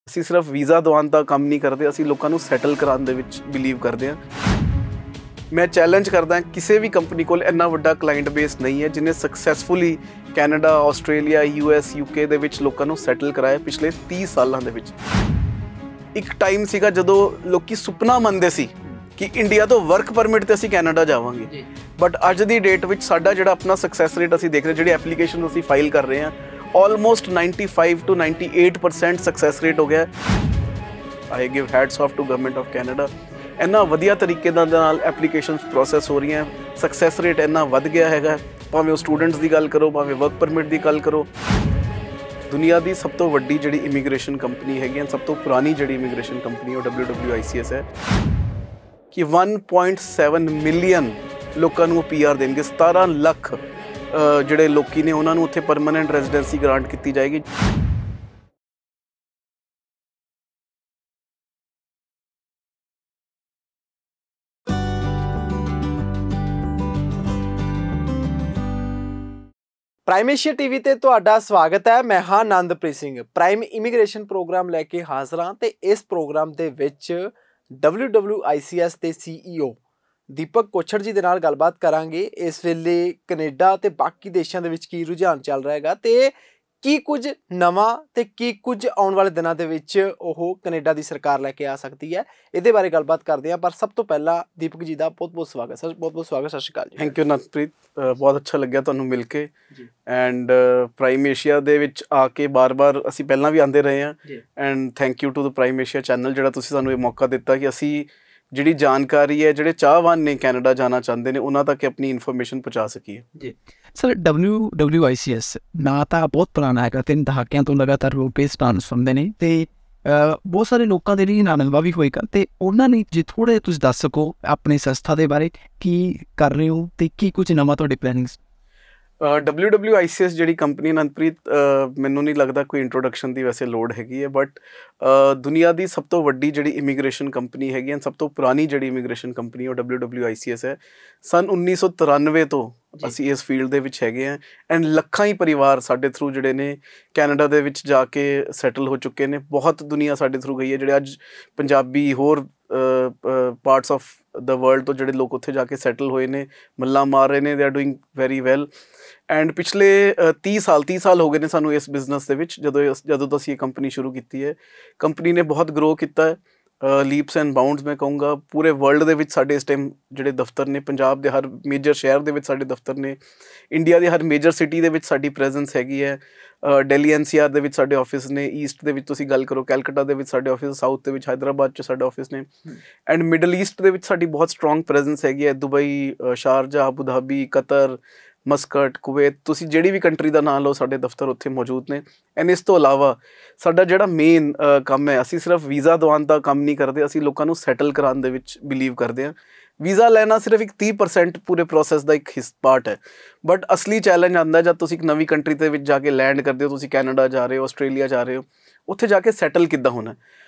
ਅਸੀਂ ਸਿਰਫ ਵੀਜ਼ਾ ਦਿਵਾਉਣ ਦਾ ਕੰਮ ਨਹੀਂ ਕਰਦੇ, ਅਸੀਂ ਲੋਕਾਂ ਨੂੰ ਸੈਟਲ ਕਰਾਉਣ ਦੇ ਵਿੱਚ ਬਿਲੀਵ ਕਰਦੇ ਹਾਂ। ਮੈਂ ਚੈਲੰਜ ਕਰਦਾ ਕਿਸੇ ਵੀ ਕੰਪਨੀ ਕੋਲ ਇੰਨਾ ਵੱਡਾ ਕਲਾਇੰਟ ਬੇਸ ਨਹੀਂ ਹੈ ਜਿਹਨੇ successfully Canada, Australia, US, UK ਦੇ ਵਿੱਚ ਲੋਕਾਂ ਨੂੰ ਸੈਟਲ ਕਰਾਇਆ ਪਿਛਲੇ 30 ਸਾਲਾਂ ਦੇ ਵਿੱਚ। ਇੱਕ ਟਾਈਮ ਸੀਗਾ ਜਦੋਂ ਲੋਕੀ ਸੁਪਨਾ ਮੰਨਦੇ ਸੀ ਕਿ ਇੰਡੀਆ ਤੋਂ ਵਰਕ ਪਰਮਿਟ ਤੇ ਅਸੀਂ ਕੈਨੇਡਾ ਜਾਵਾਂਗੇ, ਬਟ ਅੱਜ ਦੀ ਡੇਟ ਵਿੱਚ ਸਾਡਾ ਜਿਹੜਾ ਆਪਣਾ ਸਕਸੈਸ ਰੇਟ ਅਸੀਂ ਦੇਖ ਰਹੇ, ਜਿਹੜੀ ਐਪਲੀਕੇਸ਼ਨ ਅਸੀਂ ਫਾਈਲ ਕਰ ਰਹੇ ਹਾਂ, almost 95 to 98% सक्सेस रेट हो गया है। I give hats off to government of Canada. इन्ना वधिया तरीके नाल एप्लीकेशनस प्रोसैस हो रही हैं, सक्सैस रेट इन्ना वध गया है, भावें स्टूडेंट्स की गल करो, भावें वर्क परमिट की गल करो। दुनिया की सब तो वड्डी जिहड़ी इमीग्रेशन कंपनी हैगी, सब तो पुरानी जिहड़ी इमीग्रेशन कंपनी है WWICS है कि 1.7 मिलियन लोगों को PR देंगे, 17 ਲੱਖ ਜਿਹੜੇ ਲੋਕੀ ਨੇ ਉਹਨਾਂ ਨੂੰ ਉੱਥੇ ਪਰਮਾਨੈਂਟ ਰੈਜ਼ੀਡੈਂਸੀ ਗ੍ਰਾਂਟ ਕੀਤੀ ਜਾਏਗੀ। ਪ੍ਰਾਈਮ ਏਸ਼ੀਆ TV ਤੇ ਤੁਹਾਡਾ ਸਵਾਗਤ ਹੈ। ਮੈਂ ਹਾਂ ਆਨੰਦਪ੍ਰੀਤ ਸਿੰਘ। ਪ੍ਰਾਈਮ ਇਮੀਗ੍ਰੇਸ਼ਨ ਪ੍ਰੋਗਰਾਮ ਲੈ ਕੇ ਹਾਜ਼ਰ ਹਾਂ ਤੇ ਇਸ ਪ੍ਰੋਗਰਾਮ ਦੇ ਵਿੱਚ WWICS ਦੇ CEO ਦੀਪਕ ਕੋਛੜ ਜੀ ਦੇ ਨਾਲ ਗੱਲਬਾਤ ਕਰਾਂਗੇ। ਇਸ ਵੇਲੇ ਕੈਨੇਡਾ ਤੇ ਬਾਕੀ ਦੇਸ਼ਾਂ ਦੇ ਵਿੱਚ ਕੀ ਰੁਝਾਨ ਚੱਲ ਰਿਹਾ ਹੈਗਾ ਤੇ ਕੀ ਕੁਝ ਨਵਾਂ ਤੇ ਕੀ ਕੁਝ ਆਉਣ ਵਾਲੇ ਦਿਨਾਂ ਦੇ ਵਿੱਚ ਉਹ ਕੈਨੇਡਾ ਦੀ ਸਰਕਾਰ ਲੈ ਕੇ ਆ ਸਕਦੀ ਹੈ, ਇਹਦੇ ਬਾਰੇ ਗੱਲਬਾਤ ਕਰਦੇ ਹਾਂ। ਪਰ ਸਭ ਤੋਂ ਪਹਿਲਾਂ ਦੀਪਕ ਜੀ ਦਾ ਬਹੁਤ ਬਹੁਤ ਸਵਾਗਤ ਸਰ, ਬਹੁਤ ਬਹੁਤ ਸਵਾਗਤ। ਸਤਿ ਸ਼੍ਰੀ ਅਕਾਲ ਜੀ। ਥੈਂਕ ਯੂ ਨਵਪ੍ਰੀਤ, ਬਹੁਤ ਅੱਛਾ ਲੱਗਿਆ ਤੁਹਾਨੂੰ ਮਿਲ ਕੇ। ਐਂਡ ਪ੍ਰਾਈਮ ਏਸ਼ੀਆ ਦੇ ਵਿੱਚ ਆ ਕੇ ਬਾਰ-ਬਾਰ ਅਸੀਂ ਪਹਿਲਾਂ ਵੀ ਆਉਂਦੇ ਰਹੇ ਹਾਂ, and thank you to the Prime Asia channel ਜਿਹੜਾ ਤੁਸੀਂ ਸਾਨੂੰ ਇਹ ਮੌਕਾ ਦਿੱਤਾ ਕਿ ਅਸੀਂ ਜਿਹੜੀ ਜਾਣਕਾਰੀ ਹੈ, ਜਿਹੜੇ ਚਾਹਵਾਨ ਨੇ ਕੈਨੇਡਾ ਜਾਣਾ ਚਾਹੁੰਦੇ ਨੇ, ਉਹਨਾਂ ਤੱਕ ਆਪਣੀ ਇਨਫੋਰਮੇਸ਼ਨ ਪਹੁੰਚਾ ਸਕੀਏ। ਜੀ ਸਰ, WWICS ਨਾ ਤਾਂ ਬਹੁਤ ਪੁਰਾਣਾ ਹੈਗਾ, 3 ਦਹਾਕਿਆਂ ਤੋਂ ਲਗਾਤਾਰ ਲੋਕ ਇਸ ਟਾਂਸ ਸੁਣਦੇ ਨੇ ਤੇ ਬਹੁਤ ਸਾਰੇ ਲੋਕਾਂ ਦੇ ਲਈ ਨਾਨਲਵਾ ਵੀ ਹੋਏਗਾ ਤੇ ਉਹਨਾਂ ਨੇ ਜੇ ਥੋੜ੍ਹਾ ਤੁਸੀਂ ਦੱਸ ਸਕੋ ਆਪਣੀ ਸੰਸਥਾ ਦੇ ਬਾਰੇ, ਕੀ ਕਰ ਰਹੇ ਹੋ ਤੇ ਕੀ ਕੁਝ ਨਵਾਂ ਤੁਹਾਡੇ ਪਲੈਨਿੰਗਸ। WWICS ਜਿਹੜੀ ਕੰਪਨੀ ਅਨੰਦਪ੍ਰੀਤ, ਮੈਨੂੰ ਨਹੀਂ ਲੱਗਦਾ ਕੋਈ ਇੰਟਰੋਡਕਸ਼ਨ ਦੀ ਵੈਸੇ ਲੋੜ ਹੈਗੀ ਹੈ, ਬਟ ਦੁਨੀਆ ਦੀ ਸਭ ਤੋਂ ਵੱਡੀ ਜਿਹੜੀ ਇਮੀਗ੍ਰੇਸ਼ਨ ਕੰਪਨੀ ਹੈਗੀ ਹੈ, ਸਭ ਤੋਂ ਪੁਰਾਣੀ ਜਿਹੜੀ ਇਮੀਗ੍ਰੇਸ਼ਨ ਕੰਪਨੀ ਉਹ WWICS ਹੈ। ਸੰਨ 1993 ਤੋਂ ਅਸੀਂ ਇਸ ਫੀਲਡ ਦੇ ਵਿੱਚ ਹੈਗੇ ਹਾਂ, ਐਂਡ ਲੱਖਾਂ ਹੀ ਪਰਿਵਾਰ ਸਾਡੇ ਥਰੂ ਜਿਹੜੇ ਨੇ ਕੈਨੇਡਾ ਦੇ ਵਿੱਚ ਜਾ ਕੇ ਸੈਟਲ ਹੋ ਚੁੱਕੇ ਨੇ। ਬਹੁਤ ਦੁਨੀਆ ਸਾਡੇ ਥਰੂ ਗਈ ਹੈ, ਜਿਹੜੇ ਅੱਜ ਪੰਜਾਬੀ ਹੋਰ ਪਾਰਟਸ ਆਫ ਦ ਵਰਲਡ ਤੋਂ ਜਿਹੜੇ ਲੋਕ ਉੱਥੇ ਜਾ ਕੇ ਸੈਟਲ ਹੋਏ ਨੇ, ਮੱਲਾਂ ਮਾਰ ਰਹੇ ਨੇ, they are doing very well. And ਪਿਛਲੇ 30 ਸਾਲ ਹੋ ਗਏ ਨੇ ਸਾਨੂੰ ਇਸ ਬਿਜ਼ਨਸ ਦੇ ਵਿੱਚ। ਜਦੋਂ ਤੋਂ ਅਸੀਂ ਇਹ ਕੰਪਨੀ ਸ਼ੁਰੂ ਕੀਤੀ ਹੈ, ਕੰਪਨੀ ਨੇ ਬਹੁਤ ਗਰੋ ਕੀਤਾ ਹੈ, ਲੀਪਸ ਐਂਡ ਬਾਊਂਡਸ ਮੈਂ ਕਹੂੰਗਾ। ਪੂਰੇ ਵਰਲਡ ਦੇ ਵਿੱਚ ਸਾਡੇ ਇਸ ਟਾਈਮ ਜਿਹੜੇ ਦਫ਼ਤਰ ਨੇ, ਪੰਜਾਬ ਦੇ ਹਰ ਮੇਜਰ ਸ਼ਹਿਰ ਦੇ ਵਿੱਚ ਸਾਡੇ ਦਫ਼ਤਰ ਨੇ, ਇੰਡੀਆ ਦੇ ਹਰ ਮੇਜਰ ਸਿਟੀ ਦੇ ਵਿੱਚ ਸਾਡੀ ਪ੍ਰੈਜ਼ੈਂਸ ਹੈਗੀ ਹੈ। ਦਿੱਲੀ NCR ਦੇ ਵਿੱਚ ਸਾਡੇ ਆਫਿਸ ਨੇ, ਈਸਟ ਦੇ ਵਿੱਚ ਤੁਸੀਂ ਗੱਲ ਕਰੋ ਕੈਲਕਟਾ ਦੇ ਵਿੱਚ ਸਾਡੇ ਆਫਿਸ, ਸਾਊਥ ਦੇ ਵਿੱਚ ਹੈਦਰਾਬਾਦ 'ਚ ਸਾਡੇ ਆਫਿਸ ਨੇ, ਐਂਡ ਮਿਡਲ ਈਸਟ ਦੇ ਵਿੱਚ ਸਾਡੀ ਬਹੁਤ ਸਟਰੋਂਗ ਪ੍ਰੈਜ਼ੈਂਸ ਹੈਗੀ ਹੈ। Dubai, Sharjah, Abu Dhabi, Qatar, Muscat, Kuwait, ਤੁਸੀਂ ਜਿਹੜੀ ਵੀ ਕੰਟਰੀ ਦਾ ਨਾਂ ਲਓ, ਸਾਡੇ ਦਫ਼ਤਰ ਉੱਥੇ ਮੌਜੂਦ ਨੇ। ਐਂਡ ਇਸ ਤੋਂ ਇਲਾਵਾ ਸਾਡਾ ਜਿਹੜਾ ਮੇਨ ਕੰਮ ਹੈ, ਅਸੀਂ ਸਿਰਫ ਵੀਜ਼ਾ ਦਿਵਾਉਣ ਦਾ ਕੰਮ ਨਹੀਂ ਕਰਦੇ, ਅਸੀਂ ਲੋਕਾਂ ਨੂੰ ਸੈਟਲ ਕਰਾਉਣ ਦੇ ਵਿੱਚ ਬਿਲੀਵ ਕਰਦੇ ਹਾਂ। ਵੀਜ਼ਾ ਲੈਣਾ ਸਿਰਫ ਇੱਕ 30% ਪੂਰੇ ਪ੍ਰੋਸੈਸ ਦਾ ਇੱਕ ਪਾਰਟ ਹੈ, ਬਟ ਅਸਲੀ ਚੈਲੰਜ ਆਉਂਦਾ ਜਦ ਤੁਸੀਂ ਇੱਕ ਨਵੀਂ ਕੰਟਰੀ ਦੇ ਵਿੱਚ ਜਾ ਕੇ ਲੈਂਡ ਕਰਦੇ ਹੋ। ਤੁਸੀਂ ਕੈਨੇਡਾ ਜਾ ਰਹੇ ਹੋ, ਆਸਟ੍ਰੇਲੀਆ ਜਾ ਰਹੇ ਹੋ, ਉੱਥੇ ਜਾ ਕੇ ਸੈਟਲ ਕਿੱਦਾਂ ਹੋਣਾ।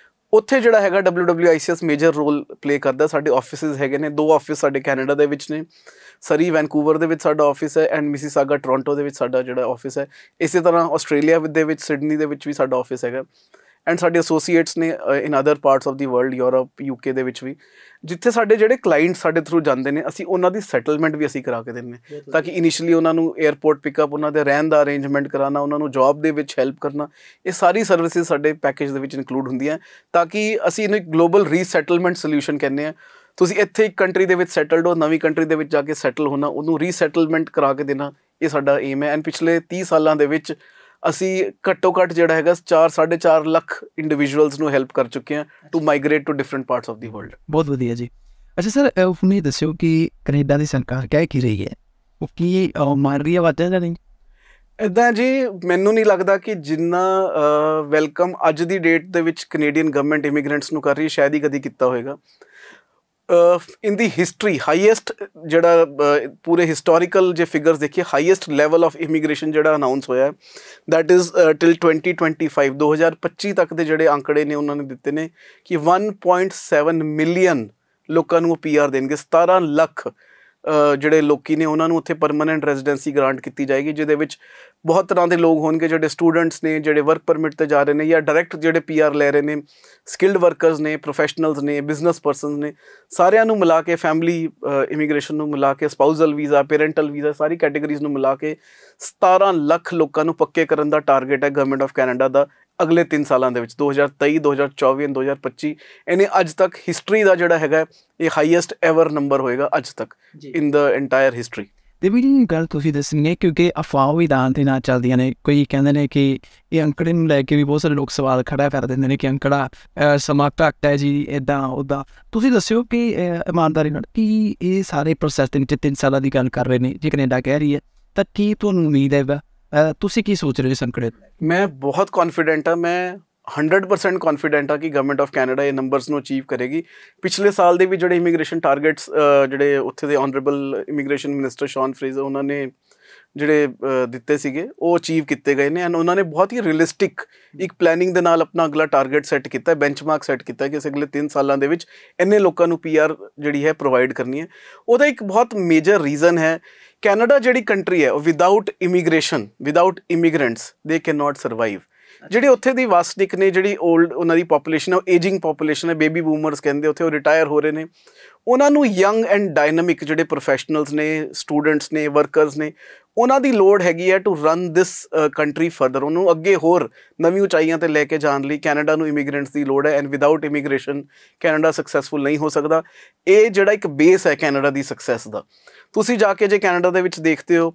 ਉੱਥੇ ਜਿਹੜਾ ਹੈਗਾ WWICS ਮੇਜਰ ਰੋਲ ਪਲੇ ਕਰਦਾ। ਸਾਡੇ ਆਫਿਸਿਸ ਹੈਗੇ ਨੇ, 2 ਆਫਿਸ ਸਾਡੇ ਕੈਨੇਡਾ ਦੇ ਵਿੱਚ ਨੇ, ਸਰੀ ਵੈਨਕੂਵਰ ਦੇ ਵਿੱਚ ਸਾਡਾ ਆਫਿਸ ਹੈ, ਐਂਡ ਮਿਸੀਸਾਗਾ ਟੋਰਾਂਟੋ ਦੇ ਵਿੱਚ ਸਾਡਾ ਜਿਹੜਾ ਆਫਿਸ ਹੈ। ਇਸੇ ਤਰ੍ਹਾਂ ਆਸਟ੍ਰੇਲੀਆ ਦੇ ਵਿੱਚ ਸਿਡਨੀ ਦੇ ਵਿੱਚ ਵੀ ਸਾਡਾ ਆਫਿਸ ਹੈਗਾ, ਐਂਡ ਸਾਡੇ ਐਸੋਸੀਏਟਸ ਨੇ ਇਨ other parts of the world, Europe, UK ਦੇ ਵਿੱਚ ਵੀ। ਜਿੱਥੇ ਸਾਡੇ ਜਿਹੜੇ ਕਲਾਇੰਟ ਸਾਡੇ ਥਰੂ ਜਾਂਦੇ ਨੇ, ਅਸੀਂ ਉਹਨਾਂ ਦੀ ਸੈਟਲਮੈਂਟ ਵੀ ਅਸੀਂ ਕਰਾ ਕੇ ਦਿੰਦੇ, ਤਾਂ ਕਿ ਇਨੀਸ਼ੀਅਲੀ ਉਹਨਾਂ ਨੂੰ ਏਅਰਪੋਰਟ ਪਿਕਅਪ, ਉਹਨਾਂ ਦੇ ਰਹਿਣ ਦਾ ਅਰੇਂਜਮੈਂਟ ਕਰਾਉਣਾ, ਉਹਨਾਂ ਨੂੰ ਜੋਬ ਦੇ ਵਿੱਚ ਹੈਲਪ ਕਰਨਾ, ਇਹ ਸਾਰੀ ਸਰਵਿਸਿਜ਼ ਸਾਡੇ ਪੈਕੇਜ ਦੇ ਵਿੱਚ ਇਨਕਲੂਡ ਹੁੰਦੀਆਂ, ਤਾਂ ਕਿ ਅਸੀਂ ਇਹਨੂੰ ਇੱਕ ਗਲੋਬਲ ਰੀਸੈਟਲਮੈਂਟ ਸੋਲਿਊਸ਼ਨ ਕਹਿੰਦੇ ਹਾਂ। ਤੁਸੀਂ ਇੱਥੇ ਇੱਕ ਕੰਟਰੀ ਦੇ ਵਿੱਚ ਸੈਟਲਡ ਹੋ, ਨਵੀਂ ਕੰਟਰੀ ਦੇ ਵਿੱਚ ਜਾ ਕੇ ਸੈਟਲ ਹੋਣਾ, ਉਹਨੂੰ ਰੀਸੈਟਲਮੈਂਟ ਕਰਾ ਕੇ ਦੇਣਾ, ਇਹ ਸਾਡਾ ਏਮ ਹੈ। ਐਂਡ ਪਿਛਲੇ 30 ਸਾਲਾਂ ਦੇ ਵਿੱਚ ਅਸੀਂ ਘੱਟੋ ਘੱਟ ਜਿਹੜਾ ਹੈਗਾ 4.5 ਲੱਖ ਇੰਡੀਵਿਜੂਅਲਸ ਨੂੰ ਹੈਲਪ ਕਰ ਚੁੱਕੇ ਹਾਂ to migrate to different parts of the world. ਬਹੁਤ ਵਧੀਆ ਜੀ। ਅੱਛਾ ਸਰ, ਹੁਣ ਇਹ ਦੱਸਿਓ ਕਿ ਕੈਨੇਡਾ ਦੀ ਸਰਕਾਰ ਕਹਿ ਕੀ ਰਹੀ ਹੈ, ਉਹ ਕੀ ਮਾਰ ਰਹੀ ਹੈ ਵਾਧਾ ਜਾਂ ਨਹੀਂ? ਇੱਦਾਂ ਜੀ, ਮੈਨੂੰ ਨਹੀਂ ਲੱਗਦਾ ਕਿ ਜਿੰਨਾ ਵੈਲਕਮ ਅੱਜ ਦੀ ਡੇਟ ਦੇ ਵਿੱਚ ਕੈਨੇਡੀਅਨ ਗਵਰਨਮੈਂਟ ਇਮੀਗ੍ਰੈਂਟਸ ਨੂੰ ਕਰ ਰਹੀ ਹੈ, ਸ਼ਾਇਦ ਹੀ ਕਦੀ ਕੀਤਾ ਹੋਏਗਾ। ਇਨ ਦੀ ਹਿਸਟਰੀ ਹਾਈਐਸਟ ਜਿਹੜਾ ਪੂਰੇ ਹਿਸਟੋਰੀਕਲ ਜੇ ਫਿਗਰਸ ਦੇਖੀਏ, ਹਾਈਐਸਟ ਲੈਵਲ ਆਫ ਇਮੀਗ੍ਰੇਸ਼ਨ ਜਿਹੜਾ ਅਨਾਊਂਸ ਹੋਇਆ, ਦੈਟ ਇਜ਼ ਟਿਲ 2025 2025 ਤੱਕ ਦੇ ਜਿਹੜੇ ਅੰਕੜੇ ਨੇ ਉਹਨਾਂ ਨੇ ਦਿੱਤੇ ਨੇ ਕਿ 1.7 ਮਿਲੀਅਨ ਲੋਕਾਂ ਨੂੰ PR ਦੇਣਗੇ, 17 ਲੱਖ ਜਿਹੜੇ ਲੋਕੀ ਨੇ ਉਹਨਾਂ ਨੂੰ ਉੱਥੇ ਪਰਮਾਨੈਂਟ ਰੈਜ਼ੀਡੈਂਸੀ ਗ੍ਰਾਂਟ ਕੀਤੀ ਜਾਏਗੀ, ਜਿਹਦੇ ਵਿੱਚ ਬਹੁਤ ਤਰ੍ਹਾਂ ਦੇ ਲੋਕ ਹੋਣਗੇ, ਜਿਹੜੇ ਸਟੂਡੈਂਟਸ ਨੇ, ਜਿਹੜੇ ਵਰਕ ਪਰਮਿਟ 'ਤੇ ਜਾ ਰਹੇ ਨੇ, ਜਾਂ ਡਾਇਰੈਕਟ ਜਿਹੜੇ PR ਲੈ ਰਹੇ ਨੇ, ਸਕਿਲਡ ਵਰਕਰਸ ਨੇ, ਪ੍ਰੋਫੈਸ਼ਨਲਸ ਨੇ, ਬਿਜ਼ਨਸ ਪਰਸਨਸ ਨੇ, ਸਾਰਿਆਂ ਨੂੰ ਮਿਲਾ ਕੇ, ਫੈਮਿਲੀ ਇਮੀਗ੍ਰੇਸ਼ਨ ਨੂੰ ਮਿਲਾ ਕੇ, ਸਪਾਊਜ਼ਲ ਵੀਜ਼ਾ, ਪੇਰੈਂਟਲ ਵੀਜ਼ਾ, ਸਾਰੀ ਕੈਟੇਗਰੀਜ਼ ਨੂੰ ਮਿਲਾ ਕੇ 17 ਲੱਖ ਲੋਕਾਂ ਨੂੰ ਪੱਕੇ ਕਰਨ ਦਾ ਟਾਰਗੇਟ ਹੈ ਗਵਰਨਮੈਂਟ ਆਫ ਕੈਨੇਡਾ ਦਾ ਅਗਲੇ 3 ਸਾਲਾਂ ਦੇ ਵਿੱਚ, 2023, 2024 ਅਤੇ 2025। ਇਹਨੇ ਅੱਜ ਤੱਕ ਹਿਸਟਰੀ ਦਾ ਜਿਹੜਾ ਹੈਗਾ ਇਹ ਹਾਈਐਸਟ ਐਵਰ ਨੰਬਰ ਹੋਏਗਾ ਅੱਜ ਤੱਕ ਇਨ ਦ ਐਂਟਾਇਰ ਹਿਸਟਰੀ। ਤੇ ਵੀ ਗੱਲ ਤੁਸੀਂ ਦੱਸਣੀ ਹੈ, ਕਿਉਂਕਿ ਅਫਵਾਹ ਵੀ ਦੇ ਨਾਲ ਚੱਲਦੀਆਂ ਨੇ। ਕੋਈ ਕਹਿੰਦੇ ਨੇ ਕਿ ਇਹ ਅੰਕੜੇ ਨੂੰ ਲੈ ਕੇ ਵੀ ਬਹੁਤ ਸਾਰੇ ਲੋਕ ਸਵਾਲ ਖੜਾ ਕਰ ਦਿੰਦੇ ਨੇ ਕਿ ਅੰਕੜਾ ਸਮਾਂ ਘੱਟ ਹੈ ਜੀ, ਇੱਦਾਂ ਉੱਦਾਂ। ਤੁਸੀਂ ਦੱਸਿਓ ਕਿ ਇਮਾਨਦਾਰੀ ਨਾਲ ਕੀ ਇਹ ਸਾਰੇ ਪ੍ਰੋਸੈਸ ਦੇ ਵਿੱਚ 3 ਸਾਲਾਂ ਦੀ ਗੱਲ ਕਰ ਰਹੇ ਨੇ, ਜੇ ਕੈਨੇਡਾ ਕਹਿ ਰਹੀ ਹੈ, ਤਾਂ ਕੀ ਤੁਹਾਨੂੰ ਉਮੀਦ ਹੈ? ਤੁਸੀਂ ਕੀ ਸੋਚ ਰਹੇ ਹੋ ਇਸ ਅੰਕੜੇ? ਮੈਂ ਬਹੁਤ ਕੌਨਫੀਡੈਂਟ ਹਾਂ, ਮੈਂ 100% ਕੌਨਫੀਡੈਂਟ ਹਾਂ ਕਿ ਗਵਰਨਮੈਂਟ ਆਫ ਕੈਨੇਡਾ ਇਹ ਨੰਬਰਸ ਨੂੰ ਅਚੀਵ ਕਰੇਗੀ। ਪਿਛਲੇ ਸਾਲ ਦੇ ਵੀ ਜਿਹੜੇ ਇਮੀਗ੍ਰੇਸ਼ਨ ਟਾਰਗੇਟਸ ਜਿਹੜੇ ਉੱਥੇ ਦੇ ਆਨਰੇਬਲ ਇਮੀਗ੍ਰੇਸ਼ਨ ਮਿਨਿਸਟਰ ਸ਼ੌਨ ਫਰੇਜ਼ਰ ਉਹਨਾਂ ਨੇ ਜਿਹੜੇ ਦਿੱਤੇ ਸੀਗੇ ਉਹ ਅਚੀਵ ਕੀਤੇ ਗਏ ਨੇ, ਐਂਡ ਉਹਨਾਂ ਨੇ ਬਹੁਤ ਹੀ ਰੀਅਲਿਸਟਿਕ ਇੱਕ ਪਲੈਨਿੰਗ ਦੇ ਨਾਲ ਆਪਣਾ ਅਗਲਾ ਟਾਰਗੇਟ ਸੈੱਟ ਕੀਤਾ, ਬੈਂਚਮਾਰਕ ਸੈੱਟ ਕੀਤਾ ਕਿ ਅਸੀਂ ਅਗਲੇ 3 ਸਾਲਾਂ ਦੇ ਵਿੱਚ ਇੰਨੇ ਲੋਕਾਂ ਨੂੰ PR ਜਿਹੜੀ ਹੈ ਪ੍ਰੋਵਾਈਡ ਕਰਨੀ ਹੈ। ਉਹਦਾ ਇੱਕ ਬਹੁਤ ਮੇਜਰ ਰੀਜ਼ਨ ਹੈ, ਕੈਨੇਡਾ ਜਿਹੜੀ ਕੰਟਰੀ ਹੈ ਉਹ without immigration, without immigrants they can not survive. ਜਿਹੜੇ ਉੱਥੇ ਦੀ ਵਾਸਟਿਕ ਨੇ, ਜਿਹੜੀ ਓਲਡ ਉਹਨਾਂ ਦੀ ਪਾਪੂਲੇਸ਼ਨ ਹੈ, ਉਹ ਏਜਿੰਗ ਪਾਪੂਲੇਸ਼ਨ ਹੈ, ਬੇਬੀ ਬੂਮਰਸ ਕਹਿੰਦੇ, ਉੱਥੇ ਉਹ ਰਿਟਾਇਰ ਹੋ ਰਹੇ ਨੇ। ਉਹਨਾਂ ਨੂੰ ਯੰਗ ਐਂਡ ਡਾਇਨਾਮਿਕ ਜਿਹੜੇ ਪ੍ਰੋਫੈਸ਼ਨਲਸ ਨੇ, ਸਟੂਡੈਂਟਸ ਨੇ, ਵਰਕਰਸ ਨੇ, ਉਹਨਾਂ ਦੀ ਲੋੜ ਹੈਗੀ ਹੈ to run this country further. ਉਹਨੂੰ ਅੱਗੇ ਹੋਰ ਨਵੀਂ ਉਚਾਈਆਂ 'ਤੇ ਲੈ ਕੇ ਜਾਣ ਲਈ ਕੈਨੇਡਾ ਨੂੰ ਇਮੀਗ੍ਰੈਂਟਸ ਦੀ ਲੋੜ ਹੈ, and without immigration Canada successful ਨਹੀਂ ਹੋ ਸਕਦਾ। ਇਹ ਜਿਹੜਾ ਇੱਕ ਬੇਸ ਹੈ ਕੈਨੇਡਾ ਦੀ ਸਕਸੈਸ ਦਾ। ਤੁਸੀਂ ਜਾ ਕੇ ਜੇ ਕੈਨੇਡਾ ਦੇ ਵਿੱਚ ਦੇਖਦੇ ਹੋ,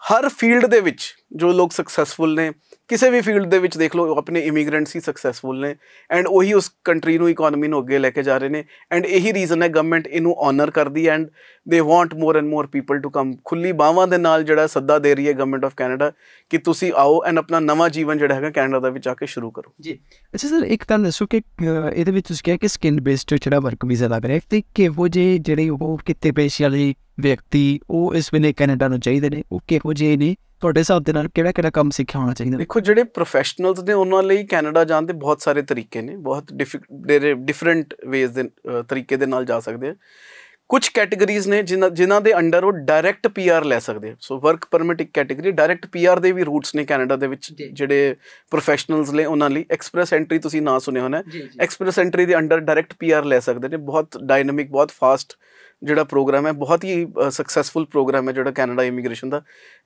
ਹਰ ਫੀਲਡ ਦੇ ਵਿੱਚ ਜੋ ਲੋਕ ਸਕਸੈਸਫੁਲ ਨੇ, ਕਿਸੇ ਵੀ ਫੀਲਡ ਦੇ ਵਿੱਚ ਦੇਖ ਲਓ, ਆਪਣੇ ਇਮੀਗ੍ਰੈਂਟਸ ਹੀ ਸਕਸੈਸਫੁਲ ਨੇ, ਐਂਡ ਉਹੀ ਉਸ ਕੰਟਰੀ ਨੂੰ, ਇਕੋਨਮੀ ਨੂੰ ਅੱਗੇ ਲੈ ਕੇ ਜਾ ਰਹੇ ਨੇ। ਐਂਡ ਇਹੀ ਰੀਜ਼ਨ ਹੈ ਗਵਰਨਮੈਂਟ ਇਹਨੂੰ ਔਨਰ ਕਰਦੀ, and they want more and more people to come. ਖੁੱਲੀ ਬਾਹਾਂ ਦੇ ਨਾਲ ਜਿਹੜਾ ਸੱਦਾ ਦੇ ਰਹੀ ਹੈ ਗਵਰਨਮੈਂਟ ਆਫ ਕੈਨੇਡਾ ਕਿ ਤੁਸੀਂ ਆਓ ਐਂਡ ਆਪਣਾ ਨਵਾਂ ਜੀਵਨ ਜਿਹੜਾ ਹੈਗਾ ਕੈਨੇਡਾ ਦੇ ਵਿੱਚ ਆ ਕੇ ਸ਼ੁਰੂ ਕਰੋ। ਜੀ ਅੱਛਾ ਸਰ, ਇੱਕ ਤਾਂ ਦੱਸੋ ਕਿ ਇਹਦੇ ਵਿੱਚ ਤੁਸੀਂ ਕਿਹਾ ਕਿ ਸਕਿਲ ਬੇਸਡ ਜਿਹੜਾ ਵਰਕ ਵੀਜ਼ਾ ਲੱਗ ਰਿਹਾ, ਅਤੇ ਕਿਹੋ ਜਿਹੇ ਜਿਹੜੇ ਉਹ ਕਿੱਤੇ ਪੇਸ਼ੇ ਵਾਲੇ ਵਿਅਕਤੀ ਉਹ ਇਸ ਵੇਲੇ ਕੈਨੇਡਾ ਨੂੰ ਚਾਹੀਦੇ ਨੇ, ਉਹ ਕਿਹੋ ਜਿਹੇ ਨੇ ਤੁਹਾਡੇ ਹਿਸਾਬ ਦੇ ਨਾਲ? ਕਿਹੜਾ ਕਿਹੜਾ ਕੰਮ ਸਿੱਖਿਆ ਹੋਣਾ ਚਾਹੀਦਾ? ਦੇਖੋ, ਜਿਹੜੇ ਪ੍ਰੋਫੈਸ਼ਨਲਸ ਨੇ ਉਹਨਾਂ ਲਈ ਕੈਨੇਡਾ ਜਾਣ ਦੇ ਬਹੁਤ ਸਾਰੇ ਤਰੀਕੇ ਨੇ, ਬਹੁਤ ਡਿਫਰੈਂਟ ਵੇਜ਼ ਦੇ ਤਰੀਕੇ ਦੇ ਨਾਲ ਜਾ ਸਕਦੇ ਆ। ਕੁਛ ਕੈਟੇਗਰੀਜ਼ ਨੇ ਜਿਨ੍ਹਾਂ ਦੇ ਅੰਡਰ ਉਹ ਡਾਇਰੈਕਟ PR ਲੈ ਸਕਦੇ ਆ। ਸੋ ਵਰਕ ਪਰਮਿਟ ਇੱਕ ਕੈਟੇਗਰੀ, ਡਾਇਰੈਕਟ PR ਦੇ ਵੀ ਰੂਟਸ ਨੇ ਕੈਨੇਡਾ ਦੇ ਵਿੱਚ। ਜਿਹੜੇ ਪ੍ਰੋਫੈਸ਼ਨਲਸ ਨੇ ਉਹਨਾਂ ਲਈ ਐਕਸਪ੍ਰੈਸ ਐਂਟਰੀ, ਤੁਸੀਂ ਨਾਂ ਸੁਣਿਆ ਹੋਣਾ, ਐਕਸਪ੍ਰੈਸ ਐਂਟਰੀ ਦੇ ਅੰਡਰ ਡਾਇਰੈਕਟ PR ਲੈ ਸਕਦੇ ਨੇ। ਬਹੁਤ ਡਾਇਨਾਮਿਕ, ਬਹੁਤ ਫਾਸਟ ਜਿਹੜਾ ਪ੍ਰੋਗਰਾਮ ਹੈ, ਬਹੁਤ ਹੀ ਸਕਸੈਸਫੁਲ ਪ੍ਰੋਗਰਾਮ ਹੈ ਜਿਹੜਾ ਕੈਨੇਡਾ ਇਮੀਗ੍ਰੇਸ਼ਨ ਦਾ।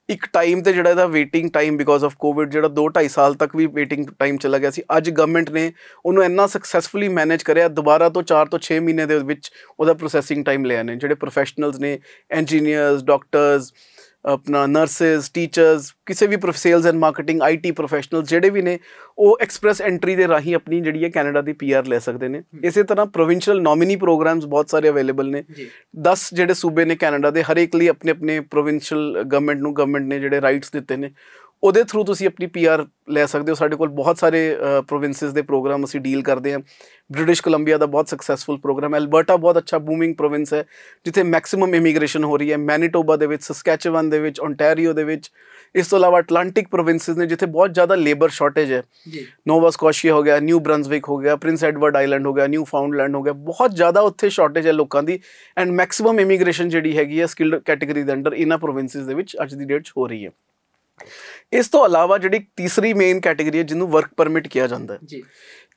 ਇੱਕ ਟਾਈਮ 'ਤੇ ਜਿਹੜਾ ਇਹਦਾ waiting time because of Covid ਜਿਹੜਾ 2-2.5 ਸਾਲ ਤੱਕ ਵੀ ਵੇਟਿੰਗ ਟਾਈਮ ਚਲਾ ਗਿਆ ਸੀ, ਅੱਜ ਗਵਰਨਮੈਂਟ ਨੇ ਉਹਨੂੰ ਇੰਨਾ ਸਕਸੈਸਫੁਲੀ ਮੈਨੇਜ ਕਰਿਆ, ਦੁਬਾਰਾ ਤੋਂ 4 ਤੋਂ 6 ਮਹੀਨੇ ਦੇ ਵਿੱਚ ਉਹਦਾ ਪ੍ਰੋਸੈਸਿੰਗ ਟਾਈਮ ਲਿਆ ਨੇ। ਜਿਹੜੇ ਪ੍ਰੋਫੈਸ਼ਨਲਸ ਨੇ, ਇੰਜੀਨੀਅਰਸ, ਡਾਕਟਰਸ, ਆਪਣਾ ਨਰਸਿਸ, ਟੀਚਰਸ, ਕਿਸੇ ਵੀ sales and marketing, IT professional ਜਿਹੜੇ ਵੀ ਨੇ, ਉਹ ਐਕਸਪ੍ਰੈਸ ਐਂਟਰੀ ਦੇ ਰਾਹੀਂ ਆਪਣੀ ਜਿਹੜੀ ਹੈ ਕੈਨੇਡਾ ਦੀ PR ਲੈ ਸਕਦੇ ਨੇ। ਇਸੇ ਤਰ੍ਹਾਂ ਪ੍ਰੋਵਿੰਸ਼ੀਅਲ ਨੋਮੀਨੀ ਪ੍ਰੋਗਰਾਮਸ ਬਹੁਤ ਸਾਰੇ ਅਵੇਲੇਬਲ ਨੇ। 10 ਜਿਹੜੇ ਸੂਬੇ ਨੇ ਕੈਨੇਡਾ ਦੇ, ਹਰੇਕ ਲਈ ਆਪਣੇ ਆਪਣੇ ਪ੍ਰੋਵਿੰਸ਼ੀਅਲ ਗਵਰਨਮੈਂਟ ਨੇ ਜਿਹੜੇ ਰਾਈਟਸ ਦਿੱਤੇ ਨੇ, ਉਹਦੇ ਥਰੂ ਤੁਸੀਂ ਆਪਣੀ PR ਲੈ ਸਕਦੇ ਹੋ। ਸਾਡੇ ਕੋਲ ਬਹੁਤ ਸਾਰੇ ਪ੍ਰੋਵਿੰਸਿਸ ਦੇ ਪ੍ਰੋਗਰਾਮ ਅਸੀਂ ਡੀਲ ਕਰਦੇ ਹਾਂ। ਬ੍ਰਿਟਿਸ਼ ਕੋਲੰਬੀਆ ਦਾ ਬਹੁਤ ਸਕਸੈਸਫੁਲ ਪ੍ਰੋਗਰਾਮ ਹੈ। ਐਲਬਰਟਾ ਬਹੁਤ ਅੱਛਾ ਬੂਮਿੰਗ ਪ੍ਰੋਵਿੰਸ ਹੈ ਜਿੱਥੇ ਮੈਕਸਿਮਮ ਇਮੀਗ੍ਰੇਸ਼ਨ ਹੋ ਰਹੀ ਹੈ। ਮੈਨੀਟੋਬਾ ਦੇ ਵਿੱਚ, ਸਸਕੈਚੇਵਨ ਦੇ ਵਿੱਚ, ਓਨਟਾਰੀਓ ਦੇ ਵਿੱਚ। ਇਸ ਤੋਂ ਇਲਾਵਾ ਅਟਲਾਂਟਿਕ ਪ੍ਰੋਵਿੰਸਿਸ ਨੇ ਜਿੱਥੇ ਬਹੁਤ ਜ਼ਿਆਦਾ ਲੇਬਰ ਸ਼ਾਰਟੇਜ ਹੈ। ਨੋਵਾ ਸਕੋਸ਼ੀਆ ਹੋ ਗਿਆ, ਨਿਊ ਬਰੰਜ਼ਵਿਕ ਹੋ ਗਿਆ, ਪ੍ਰਿੰਸ ਐਡਵਰਡ ਆਈਲੈਂਡ ਹੋ ਗਿਆ, ਨਿਊ ਫਾਊਂਡਲੈਂਡ ਹੋ ਗਿਆ। ਬਹੁਤ ਜ਼ਿਆਦਾ ਉੱਥੇ ਸ਼ਾਰਟੇਜ ਹੈ ਲੋਕਾਂ ਦੀ, ਐਂਡ ਮੈਕਸਿਮਮ ਇਮੀਗ੍ਰੇਸ਼ਨ ਜਿਹੜੀ ਹੈਗੀ ਹੈ ਸਕਿਲਡ ਕੈਟੇਗਰੀ ਦੇ ਅੰਡਰ ਇਹਨਾਂ ਪ੍ਰੋਵਿੰਸਿਸ ਦੇ ਵਿੱਚ ਅੱਜ ਦੀ ਡੇਟ 'ਚ ਹੋ ਰਹੀ ਹੈ। ਇਸ ਤੋਂ ਇਲਾਵਾ ਜਿਹੜੀ ਤੀਸਰੀ ਮੇਨ ਕੈਟੇਗਰੀ ਹੈ ਜਿਹਨੂੰ ਵਰਕ ਪਰਮਿਟ ਕਿਹਾ ਜਾਂਦਾ ਹੈ,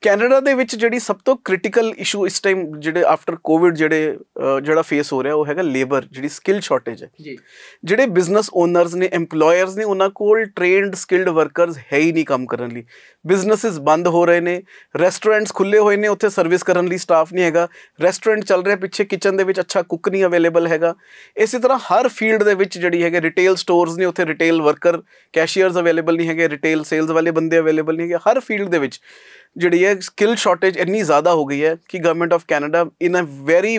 ਕੈਨੇਡਾ ਦੇ ਵਿੱਚ ਜਿਹੜੀ ਸਭ ਤੋਂ ਕ੍ਰਿਟੀਕਲ ਇਸ਼ੂ ਇਸ ਟਾਈਮ ਜਿਹੜੇ ਆਫਟਰ ਕੋਵਿਡ ਜਿਹੜਾ ਫੇਸ ਹੋ ਰਿਹਾ ਉਹ ਹੈਗਾ ਲੇਬਰ, ਜਿਹੜੀ ਸਕਿੱਲ ਸ਼ਾਰਟੇਜ ਹੈ। ਜਿਹੜੇ ਬਿਜ਼ਨਸ ਓਨਰਸ ਨੇ, ਐਮਪਲੋਇਰਸ ਨੇ, ਉਹਨਾਂ ਕੋਲ ਟ੍ਰੇਨਡ ਸਕਿਲਡ ਵਰਕਰਸ ਹੈ ਹੀ ਨਹੀਂ ਕੰਮ ਕਰਨ ਲਈ। ਬਿਜ਼ਨਸਿਸ ਬੰਦ ਹੋ ਰਹੇ ਨੇ, ਰੈਸਟੋਰੈਂਟਸ ਖੁੱਲ੍ਹੇ ਹੋਏ ਨੇ, ਉੱਥੇ ਸਰਵਿਸ ਕਰਨ ਲਈ ਸਟਾਫ ਨਹੀਂ ਹੈਗਾ। ਰੈਸਟੋਰੈਂਟ ਚੱਲ ਰਿਹਾ ਪਿੱਛੇ, ਕਿਚਨ ਦੇ ਵਿੱਚ ਅੱਛਾ ਕੁੱਕ ਨਹੀਂ ਅਵੇਲੇਬਲ ਹੈਗਾ। ਇਸੇ ਤਰ੍ਹਾਂ ਹਰ ਫੀਲਡ ਦੇ ਵਿੱਚ ਜਿਹੜੀ ਹੈਗੇ ਰਿਟੇਲ ਸਟੋਰਸ ਨੇ, ਉੱਥੇ ਰਿਟੇਲ ਵਰਕਰ, ਕੈਸ਼ੀਅਰਸ ਅਵੇਲੇਬਲ ਨਹੀਂ ਹੈਗੇ, ਰਿਟੇਲ ਸੇਲਸ ਵਾਲੇ ਬੰਦੇ ਅਵੇਲੇਬਲ ਨਹੀਂ ਹੈਗੇ। ਹਰ ਫੀਲਡ ਦੇ ਵਿੱਚ ਜਿਹੜੀ ਹੈ ਸਕਿੱਲ ਸ਼ਾਰਟੇਜ ਇੰਨੀ ਜ਼ਿਆਦਾ ਹੋ ਗਈ ਹੈ ਕਿ government of Canada in a very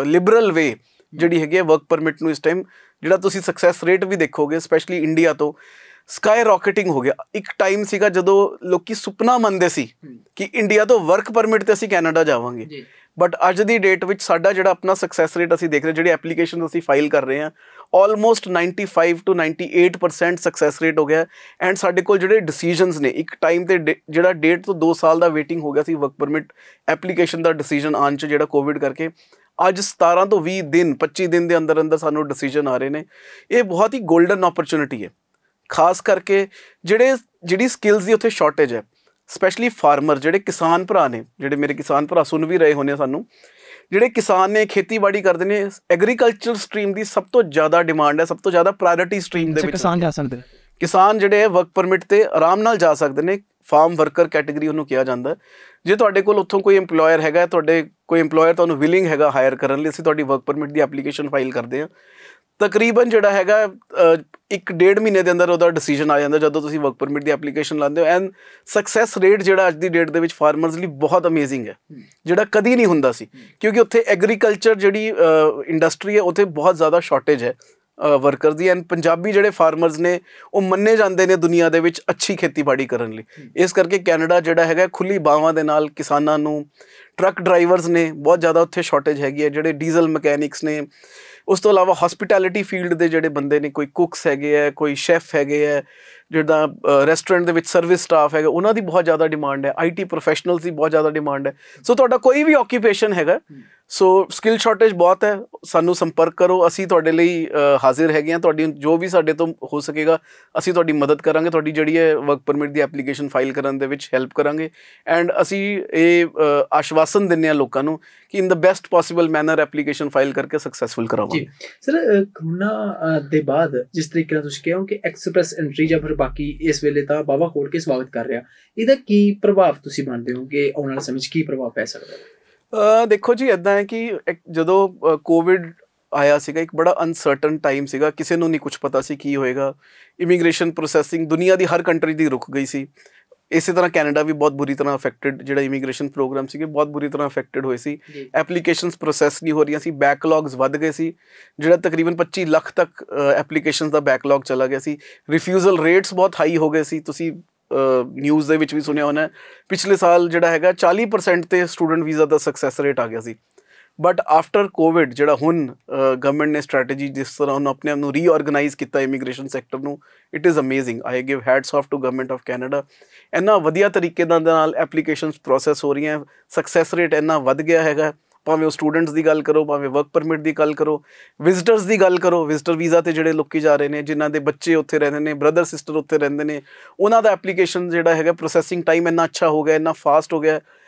liberal way ਜਿਹੜੀ ਹੈਗੀ ਹੈ ਵਰਕ ਪਰਮਿਟ ਨੂੰ ਇਸ ਟਾਈਮ, ਜਿਹੜਾ ਤੁਸੀਂ ਸਕਸੈਸ ਰੇਟ ਵੀ ਦੇਖੋਗੇ ਸਪੈਸ਼ਲੀ ਇੰਡੀਆ ਤੋਂ, ਸਕਾਈ ਰੌਕੇਟਿੰਗ ਹੋ ਗਿਆ। ਇੱਕ ਟਾਈਮ ਸੀਗਾ ਜਦੋਂ ਲੋਕੀ ਸੁਪਨਾ ਮੰਨਦੇ ਸੀ ਕਿ ਇੰਡੀਆ ਤੋਂ ਵਰਕ ਪਰਮਿਟ 'ਤੇ ਅਸੀਂ ਕੈਨੇਡਾ ਜਾਵਾਂਗੇ, ਬਟ ਅੱਜ ਦੀ ਡੇਟ ਵਿੱਚ ਸਾਡਾ ਜਿਹੜਾ ਆਪਣਾ ਸਕਸੈਸ ਰੇਟ ਅਸੀਂ ਦੇਖ ਰਹੇ, ਜਿਹੜੇ ਐਪਲੀਕੇਸ਼ਨ ਅਸੀਂ ਫਾਈਲ ਕਰ ਰਹੇ ਹਾਂ, ਆਲਮੋਸਟ 95 to 98% ਸਕਸੈਸ ਰੇਟ ਹੋ ਗਿਆ। ਐਂਡ ਸਾਡੇ ਕੋਲ ਜਿਹੜੇ ਡਿਸੀਜਨਸ ਨੇ, ਇੱਕ ਟਾਈਮ 'ਤੇ ਜਿਹੜਾ 1.5 ਤੋਂ 2 ਸਾਲ ਦਾ ਵੇਟਿੰਗ ਹੋ ਗਿਆ ਸੀ ਵਰਕ ਪਰਮਿਟ ਐਪਲੀਕੇਸ਼ਨ ਦਾ ਡਿਸੀਜਨ ਆਉਣ 'ਚ, ਜਿਹੜਾ ਕੋਵਿਡ ਕਰਕੇ, ਅੱਜ 17 ਤੋਂ 20 ਦਿਨ 25 ਦਿਨ ਦੇ ਅੰਦਰ ਅੰਦਰ ਸਾਨੂੰ ਡਿਸੀਜਨ ਆ ਰਹੇ ਨੇ। ਇਹ ਬਹੁਤ ਹੀ ਗੋਲਡਨ ਓਪਰਚੁਨਿਟੀ ਹੈ, ਖਾਸ ਕਰਕੇ ਜਿਹੜੀ ਸਕਿੱਲਸ ਦੀ ਉੱਥੇ ਸ਼ਾਰਟੇਜ ਹੈ, ਸਪੈਸ਼ਲੀ ਫਾਰਮਰ ਜਿਹੜੇ ਕਿਸਾਨ ਭਰਾ ਨੇ, ਜਿਹੜੇ ਮੇਰੇ ਕਿਸਾਨ ਭਰਾ ਸੁਣ ਵੀ ਰਹੇ ਹੋਣੇ ਸਾਨੂੰ, ਜਿਹੜੇ ਕਿਸਾਨ ਨੇ, ਖੇਤੀਬਾੜੀ ਕਰਦੇ ਨੇ, ਐਗਰੀਕਲਚਰ ਸਟਰੀਮ ਦੀ ਸਭ ਤੋਂ ਜ਼ਿਆਦਾ ਡਿਮਾਂਡ ਹੈ, ਸਭ ਤੋਂ ਜ਼ਿਆਦਾ ਪ੍ਰਾਇਓਰਿਟੀ ਸਟਰੀਮ ਦੇ ਵਿੱਚ ਕਿਸਾਨ ਜਾ ਸਕਦੇ, ਕਿਸਾਨ ਜਿਹੜੇ ਹੈ ਵਰਕ ਪਰਮਿਟ ਤੇ ਆਰਾਮ ਨਾਲ ਜਾ ਸਕਦੇ ਨੇ। ਫਾਰਮ ਵਰਕਰ ਕੈਟੇਗਰੀ ਉਹਨੂੰ ਕਿਹਾ ਜਾਂਦਾ। ਜੇ ਤੁਹਾਡੇ ਕੋਲ ਉੱਥੋਂ ਕੋਈ ਇੰਪਲੋਇਰ ਹੈਗਾ, ਤੁਹਾਡੇ ਕੋਈ ਇੰਪਲੋਇਰ ਤੁਹਾਨੂੰ ਵਿਲਿੰਗ ਹੈਗਾ ਹਾਇਰ ਕਰਨ ਲਈ, ਅਸੀਂ ਤੁਹਾਡੀ ਵਰਕ ਪਰਮਿਟ ਦੀ ਐਪਲੀਕੇਸ਼ਨ ਫਾਈਲ ਕਰਦੇ ਹਾਂ। ਤਕਰੀਬਨ ਜਿਹੜਾ ਹੈਗਾ 1-1.5 ਮਹੀਨੇ ਦੇ ਅੰਦਰ ਉਹਦਾ ਡਿਸੀਜਨ ਆ ਜਾਂਦਾ ਜਦੋਂ ਤੁਸੀਂ ਵਰਕ ਪਰਮਿਟ ਦੀ ਐਪਲੀਕੇਸ਼ਨ ਲਾਉਂਦੇ ਹੋ। ਐਂਡ ਸਕਸੈਸ ਰੇਟ ਜਿਹੜਾ ਅੱਜ ਦੀ ਡੇਟ ਦੇ ਵਿੱਚ ਫਾਰਮਰਸ ਲਈ ਬਹੁਤ ਅਮੇਜ਼ਿੰਗ ਹੈ, ਜਿਹੜਾ ਕਦੀ ਨਹੀਂ ਹੁੰਦਾ ਸੀ, ਕਿਉਂਕਿ ਉੱਥੇ ਐਗਰੀਕਲਚਰ ਜਿਹੜੀ ਇੰਡਸਟਰੀ ਹੈ ਉੱਥੇ ਬਹੁਤ ਜ਼ਿਆਦਾ ਸ਼ਾਰਟੇਜ ਹੈ ਵਰਕਰਸ ਦੀ। ਐਂਡ ਪੰਜਾਬੀ ਜਿਹੜੇ ਫਾਰਮਰਸ ਨੇ ਉਹ ਮੰਨੇ ਜਾਂਦੇ ਨੇ ਦੁਨੀਆ ਦੇ ਵਿੱਚ ਅੱਛੀ ਖੇਤੀਬਾੜੀ ਕਰਨ ਲਈ। ਇਸ ਕਰਕੇ ਕੈਨੇਡਾ ਜਿਹੜਾ ਹੈਗਾ ਖੁੱਲ੍ਹੀ ਬਾਹਾਂ ਦੇ ਨਾਲ ਕਿਸਾਨਾਂ ਨੂੰ, ਟਰੱਕ ਡਰਾਈਵਰਸ ਨੇ ਬਹੁਤ ਜ਼ਿਆਦਾ ਉੱਥੇ ਸ਼ਾਰਟੇਜ ਹੈਗੀ ਹੈ, ਜਿਹੜੇ ਡੀਜ਼ਲ ਮਕੈਨਿਕਸ ਨੇ, ਉਸ ਤੋਂ ਇਲਾਵਾ ਹੌਸਪਿਟੈਲਿਟੀ ਫੀਲਡ ਦੇ ਜਿਹੜੇ ਬੰਦੇ ਨੇ, ਕੋਈ ਕੁੱਕਸ ਹੈਗੇ ਹੈ, ਕੋਈ ਸ਼ੈਫ ਹੈਗੇ ਹੈ, ਜਿੱਦਾਂ ਰੈਸਟੋਰੈਂਟ ਦੇ ਵਿੱਚ ਸਰਵਿਸ ਸਟਾਫ ਹੈਗਾ, ਉਹਨਾਂ ਦੀ ਬਹੁਤ ਜ਼ਿਆਦਾ ਡਿਮਾਂਡ ਹੈ। IT ਪ੍ਰੋਫੈਸ਼ਨਲਸ ਦੀ ਬਹੁਤ ਜ਼ਿਆਦਾ ਡਿਮਾਂਡ ਹੈ। ਸੋ ਤੁਹਾਡਾ ਕੋਈ ਵੀ ਆਕੂਪੇਸ਼ਨ ਹੈਗਾ, ਸੋ ਸਕਿੱਲ ਸ਼ਾਰਟੇਜ ਬਹੁਤ ਹੈ, ਸਾਨੂੰ ਸੰਪਰਕ ਕਰੋ, ਅਸੀਂ ਤੁਹਾਡੇ ਲਈ ਹਾਜ਼ਰ ਹੈਗੇ ਹਾਂ। ਤੁਹਾਡੀ ਜੋ ਵੀ ਸਾਡੇ ਤੋਂ ਹੋ ਸਕੇਗਾ ਅਸੀਂ ਤੁਹਾਡੀ ਮਦਦ ਕਰਾਂਗੇ, ਤੁਹਾਡੀ ਜਿਹੜੀ ਹੈ ਵਰਕ ਪਰਮਿਟ ਦੀ ਐਪਲੀਕੇਸ਼ਨ ਫਾਈਲ ਕਰਨ ਦੇ ਵਿੱਚ ਹੈਲਪ ਕਰਾਂਗੇ। ਐਂਡ ਅਸੀਂ ਇਹ ਆਸ਼ਵਾਸਨ ਦਿੰਦੇ ਹਾਂ ਲੋਕਾਂ ਨੂੰ ਕਿ in the best possible manner application file ਕਰਕੇ ਸਕਸੈਸਫੁਲ ਕਰਾਵਾਂਗੇ। ਸਰ, ਕਰੋਨਾ ਦੇ ਬਾਅਦ ਜਿਸ ਤਰੀਕੇ ਨਾਲ ਤੁਸੀਂ ਕਿਹਾ ਕਿ ਐਕਸਪ੍ਰੈਸ ਐਂਟਰੀ ਜਾਂ ਫਿਰ ਬਾਕੀ ਇਸ ਵੇਲੇ ਤਾਂ ਬਾਵਾ ਖੋਲ ਕੇ ਸਵਾਗਤ ਕਰ ਰਿਹਾ, ਇਹਦਾ ਕੀ ਪ੍ਰਭਾਵ ਤੁਸੀਂ ਮੰਨਦੇ ਹੋ ਕਿ ਆਉਣ ਵਾਲੇ ਸਮੇਂ 'ਚ ਕੀ ਪ੍ਰਭਾਵ ਪੈ ਸਕਦਾ? ਦੇਖੋ ਜੀ, ਇੱਦਾਂ ਹੈ ਕਿ ਜਦੋਂ ਕੋਵਿਡ ਆਇਆ ਸੀਗਾ, ਇੱਕ ਬੜਾ ਅਨਸਰਟਨ ਟਾਈਮ ਸੀਗਾ, ਕਿਸੇ ਨੂੰ ਨਹੀਂ ਕੁਛ ਪਤਾ ਸੀ ਕੀ ਹੋਏਗਾ। ਇਮੀਗ੍ਰੇਸ਼ਨ ਪ੍ਰੋਸੈਸਿੰਗ ਦੁਨੀਆ ਦੀ ਹਰ ਕੰਟਰੀ ਦੀ ਰੁਕ ਗਈ ਸੀ। ਇਸੇ ਤਰ੍ਹਾਂ ਕੈਨੇਡਾ ਵੀ ਬਹੁਤ ਬੁਰੀ ਤਰ੍ਹਾਂ ਅਫੈਕਟਡ, ਜਿਹੜਾ ਇਮੀਗ੍ਰੇਸ਼ਨ ਪ੍ਰੋਗਰਾਮ ਸੀਗੇ ਬਹੁਤ ਬੁਰੀ ਤਰ੍ਹਾਂ ਅਫੈਕਟਡ ਹੋਏ ਸੀ। ਐਪਲੀਕੇਸ਼ਨਸ ਪ੍ਰੋਸੈਸ ਨਹੀਂ ਹੋ ਰਹੀਆਂ ਸੀ, ਬੈਕਲੌਗਸ ਵੱਧ ਗਏ ਸੀ, ਜਿਹੜਾ ਤਕਰੀਬਨ 25 ਲੱਖ ਤੱਕ ਐਪਲੀਕੇਸ਼ਨਸ ਦਾ ਬੈਕਲੌਗ ਚਲਾ ਗਿਆ ਸੀ। ਰਿਫਿਊਜ਼ਲ ਰੇਟਸ ਬਹੁਤ ਹਾਈ ਹੋ ਗਏ ਸੀ। ਤੁਸੀਂ ਨਿਊਜ਼ ਦੇ ਵਿੱਚ ਵੀ ਸੁਣਿਆ ਹੋਣਾ, ਪਿਛਲੇ ਸਾਲ ਜਿਹੜਾ ਹੈਗਾ 40% 'ਤੇ ਸਟੂਡੈਂਟ ਵੀਜ਼ਾ ਦਾ ਸਕਸੈਸ ਰੇਟ ਆ ਗਿਆ ਸੀ। ਬਟ ਆਫਟਰ ਕੋਵਿਡ ਜਿਹੜਾ ਹੁਣ ਗਵਰਨਮੈਂਟ ਨੇ ਸਟ੍ਰੈਟਜੀ ਜਿਸ ਤਰ੍ਹਾਂ ਉਹਨੂੰ ਆਪਣੇ ਆਪ ਨੂੰ ਰੀਆਰਗਨਾਈਜ਼ ਕੀਤਾ ਇਮੀਗ੍ਰੇਸ਼ਨ ਸੈਕਟਰ ਨੂੰ, it is amazing. I give hats off to government of Canada. ਇੰਨਾ ਵਧੀਆ ਤਰੀਕੇ ਦੇ ਨਾਲ ਐਪਲੀਕੇਸ਼ਨਸ ਪ੍ਰੋਸੈਸ ਹੋ ਰਹੀਆਂ, ਸਕਸੈਸ ਰੇਟ ਇੰਨਾ ਵੱਧ ਗਿਆ ਹੈਗਾ। ਭਾਵੇਂ ਉਹ ਸਟੂਡੈਂਟਸ ਦੀ ਗੱਲ ਕਰੋ, ਭਾਵੇਂ ਵਰਕ ਪਰਮਿਟ ਦੀ ਗੱਲ ਕਰੋ, ਵਿਜ਼ਟਰਸ ਦੀ ਗੱਲ ਕਰੋ, ਵਿਜ਼ਟਰ ਵੀਜ਼ਾ 'ਤੇ ਜਿਹੜੇ ਲੋਕੀ ਜਾ ਰਹੇ ਨੇ, ਜਿਨ੍ਹਾਂ ਦੇ ਬੱਚੇ ਉੱਥੇ ਰਹਿੰਦੇ ਨੇ, ਬ੍ਰਦਰ ਸਿਸਟਰ ਉੱਥੇ ਰਹਿੰਦੇ ਨੇ, ਉਹਨਾਂ ਦਾ ਐਪਲੀਕੇਸ਼ਨ ਜਿਹੜਾ ਹੈਗਾ ਪ੍ਰੋਸੈਸਿੰਗ ਟਾਈਮ ਇੰਨਾ ਅੱਛਾ ਹੋ ਗਿਆ, ਇੰਨਾ ਫਾਸਟ ਹੋ ਗਿਆ।